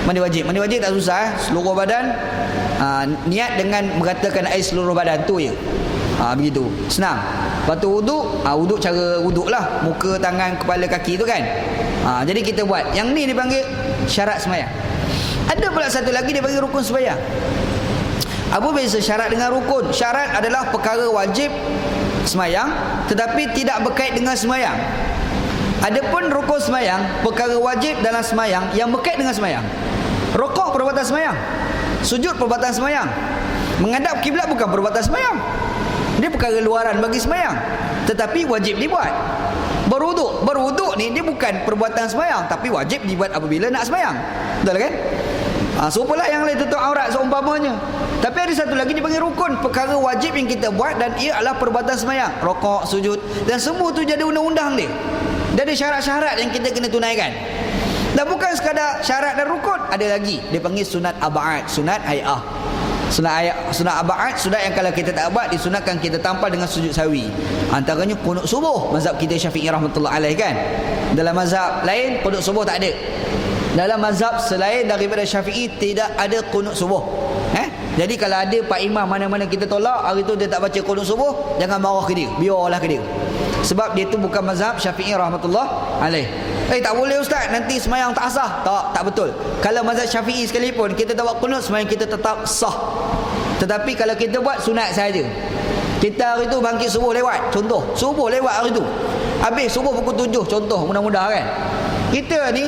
Mandi wajib tak susah. Seluruh badan, niat dengan meratakan air seluruh badan tu je. Begitu, senang. Lepas tu wudu cara wudu lah, muka, tangan, kepala, kaki tu kan. Jadi kita buat. Yang ni dipanggil syarat semayang. Ada pula satu lagi dia panggil rukun semayang. Apa beza syarat dengan rukun? Syarat adalah perkara wajib semayang tetapi tidak berkait dengan semayang. Adapun rukun semayang, perkara wajib dalam semayang yang berkait dengan semayang. Rukuk perbuatan semayang, sujud perbuatan semayang, menghadap kiblat bukan perbuatan semayang. Dia perkara luaran bagi semayang, tetapi wajib dibuat. Berwuduk ni dia bukan perbuatan semayang, tapi wajib dibuat apabila nak semayang. Betul kan? Serupalah yang lain tutup aurat seumpamanya. Tapi ada satu lagi dipanggil rukun, perkara wajib yang kita buat dan ia adalah perbuatan semayang. Rokok, sujud, dan semua tu jadi undang-undang dia. Dia ada syarat-syarat yang kita kena tunaikan. Dan bukan sekadar syarat dan rukun, ada lagi dia panggil sunat ab'ad, sunat hay'ah. Sunat ab'ad, sunat yang kalau kita tak buat disunatkan kita tampal dengan sujud sawi. Antaranya qunut subuh, mazhab kita Syafi'i rahmatullah alaih kan. Dalam mazhab lain qunut subuh tak ada. Dalam mazhab selain daripada Syafi'i tidak ada qunut subuh. Jadi kalau ada pak imam mana-mana kita tolak, hari tu dia tak baca qunut subuh, jangan marah ke dia, biarlah ke dia. Sebab dia tu bukan mazhab Syafi'i rahmatullah alaih. Tak boleh ustaz, nanti semayang tak sah. Tak betul. Kalau mazhab Syafi'i sekalipun kita tak buat qunut, semayang kita tetap sah. Tetapi kalau kita buat sunat saja. Kita hari tu bangkit subuh lewat, contoh, subuh lewat hari tu. Habis subuh pukul 7, contoh, mudah-mudah kan. Kita ni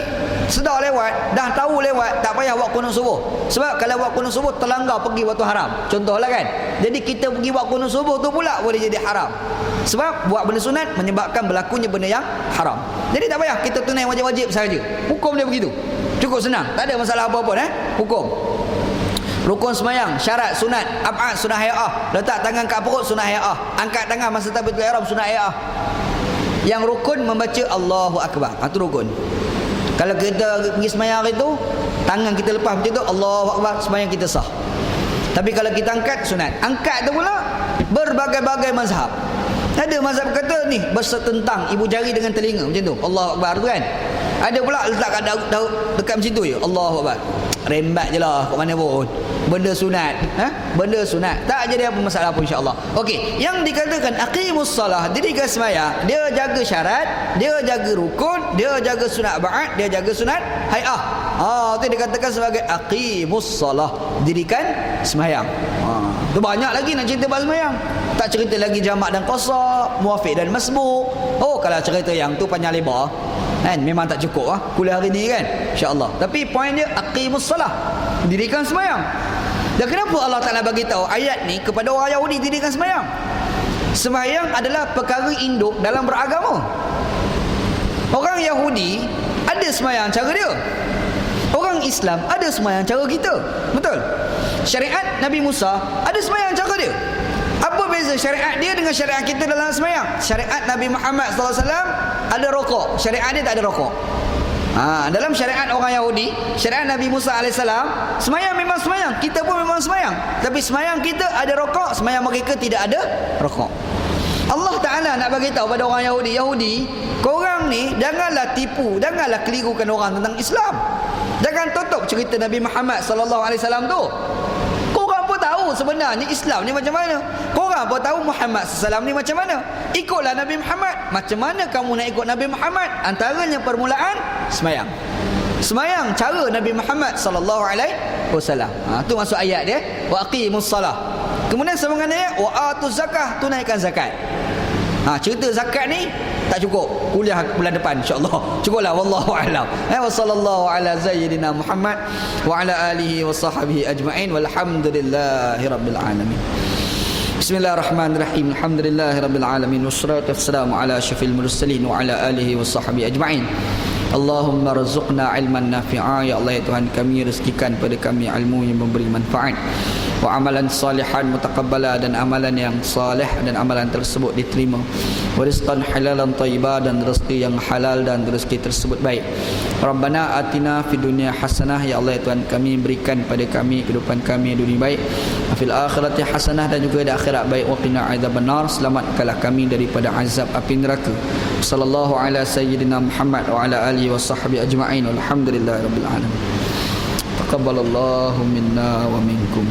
sedar lewat, dah tahu lewat, tak payah buat qunut subuh. Sebab kalau buat qunut subuh terlanggar pergi waktu haram. Contohlah kan. Jadi kita pergi buat qunut subuh tu pula boleh jadi haram. Sebab buat benda sunat menyebabkan berlakunya benda yang haram. Jadi tak payah, kita tunai wajib-wajib saja. Hukum dia begitu. Cukup senang, tak ada masalah apa-apa hukum. Rukun semayang, syarat, sunat, ab'ad, sunat hay'ah. Letak tangan kat perut, sunat hay'ah. Angkat tangan masa takbiratul ihram, sunat hay'ah. Yang rukun membaca Allahu Akbar. Itu rukun. Kalau kita pergi semayang hari tu, tangan kita lepas macam tu, Allahu Akbar, semayang kita sah. Tapi kalau kita angkat, sunat. Angkat tu pula berbagai-bagai mazhab. Ada mazhab kata ni bersetentang ibu jari dengan telinga macam tu, Allahu Akbar tu kan. Ada pula letak kat dekat macam tu je, Allahu Akbar. Rembat je lah kat mana pun. Benda sunat. Benda sunat. Tak jadi apa masalah pun insya-Allah. Okey, yang dikatakan aqimus salah, dirikan sembahyang, dia jaga syarat, dia jaga rukun, dia jaga sunat ba'ad, dia jaga sunat hay'ah. Itu dikatakan sebagai aqimus salah, dirikan sembahyang. Tu banyak lagi nak cerita bab sembahyang. Tak cerita lagi jamak dan qasar, muwafiq dan masbuk. Kalau cerita yang tu panjang lebar. Memang tak cukup kuliah hari ni kan, insya-Allah. Tapi poin dia aqimus salah, dirikan sembahyang. Dan kenapa Allah Taala bagi tahu ayat ni kepada orang Yahudi dirikan sembahyang? Sembahyang adalah perkara induk dalam beragama. Orang Yahudi ada sembahyang cara dia. Orang Islam ada sembahyang cara kita. Betul? Syariat Nabi Musa ada sembahyang cara dia. Apa beza syariat dia dengan syariat kita dalam sembahyang? Syariat Nabi Muhammad SAW ada rokok, syariat dia tak ada rokok. Dalam syariat orang Yahudi, syariat Nabi Musa AS, sembahyang memang sembahyang, kita pun memang sembahyang. Tapi sembahyang kita ada rokok, sembahyang mereka tidak ada rokok. Allah Ta'ala nak bagi tahu pada orang Yahudi, korang ni janganlah tipu, janganlah kelirukan orang tentang Islam. Jangan tutup cerita Nabi Muhammad sallallahu alaihi wasallam tu. Korang pun tahu sebenarnya Islam ni macam mana. Korang pun tahu Muhammad sallallahu ni macam mana. Ikutlah Nabi Muhammad. Macam mana kamu nak ikut Nabi Muhammad? Antaranya permulaan semayang. Semayang cara Nabi Muhammad sallallahu alaihi wasallam. Tu masuk ayat dia, wa aqimus salah. Kemudian sambungan ayat, wa atuz zakah, tunaikan zakat. Cerita zakat ni tak cukup. Kuliah bulan depan insya-Allah. Cukuplah, wallahu a'lam. Wa sallallahu ala sayyidina Muhammad wa ala alihi wa sahbihi ajma'in walhamdulillahi rabbil alamin. Bismillahirrahmanirrahim. Alhamdulillahi rabbil alamin wassalatu wassalamu ala syafil mursalin wa ala alihi wa sahbihi ajma'in. Allahumma razuqna ilman nafi'a. Ya Allah, ya Tuhan kami, rezekikan pada kami ilmu yang memberi manfaat, wa amalan salihan mutaqabbala, dan amalan yang saleh dan amalan tersebut diterima, wa rizqan halalan thayyiba, dan rezeki yang halal dan rezeki tersebut baik. Rabbana atina fid dunya hasanah. Ya Allah, ya Tuhan kami, berikan pada kami kehidupan kami dunia baik, fil akhirati hasanah, dan juga di akhirat baik, wa qina adzabannar, selamatkanlah kami daripada azab api neraka. Sallallahu ala sayyidina Muhammad wa ala alihi wa sahbihi ajma'in walhamdulillahi rabbil alamin. Taqabbalallahu minna wa minkum.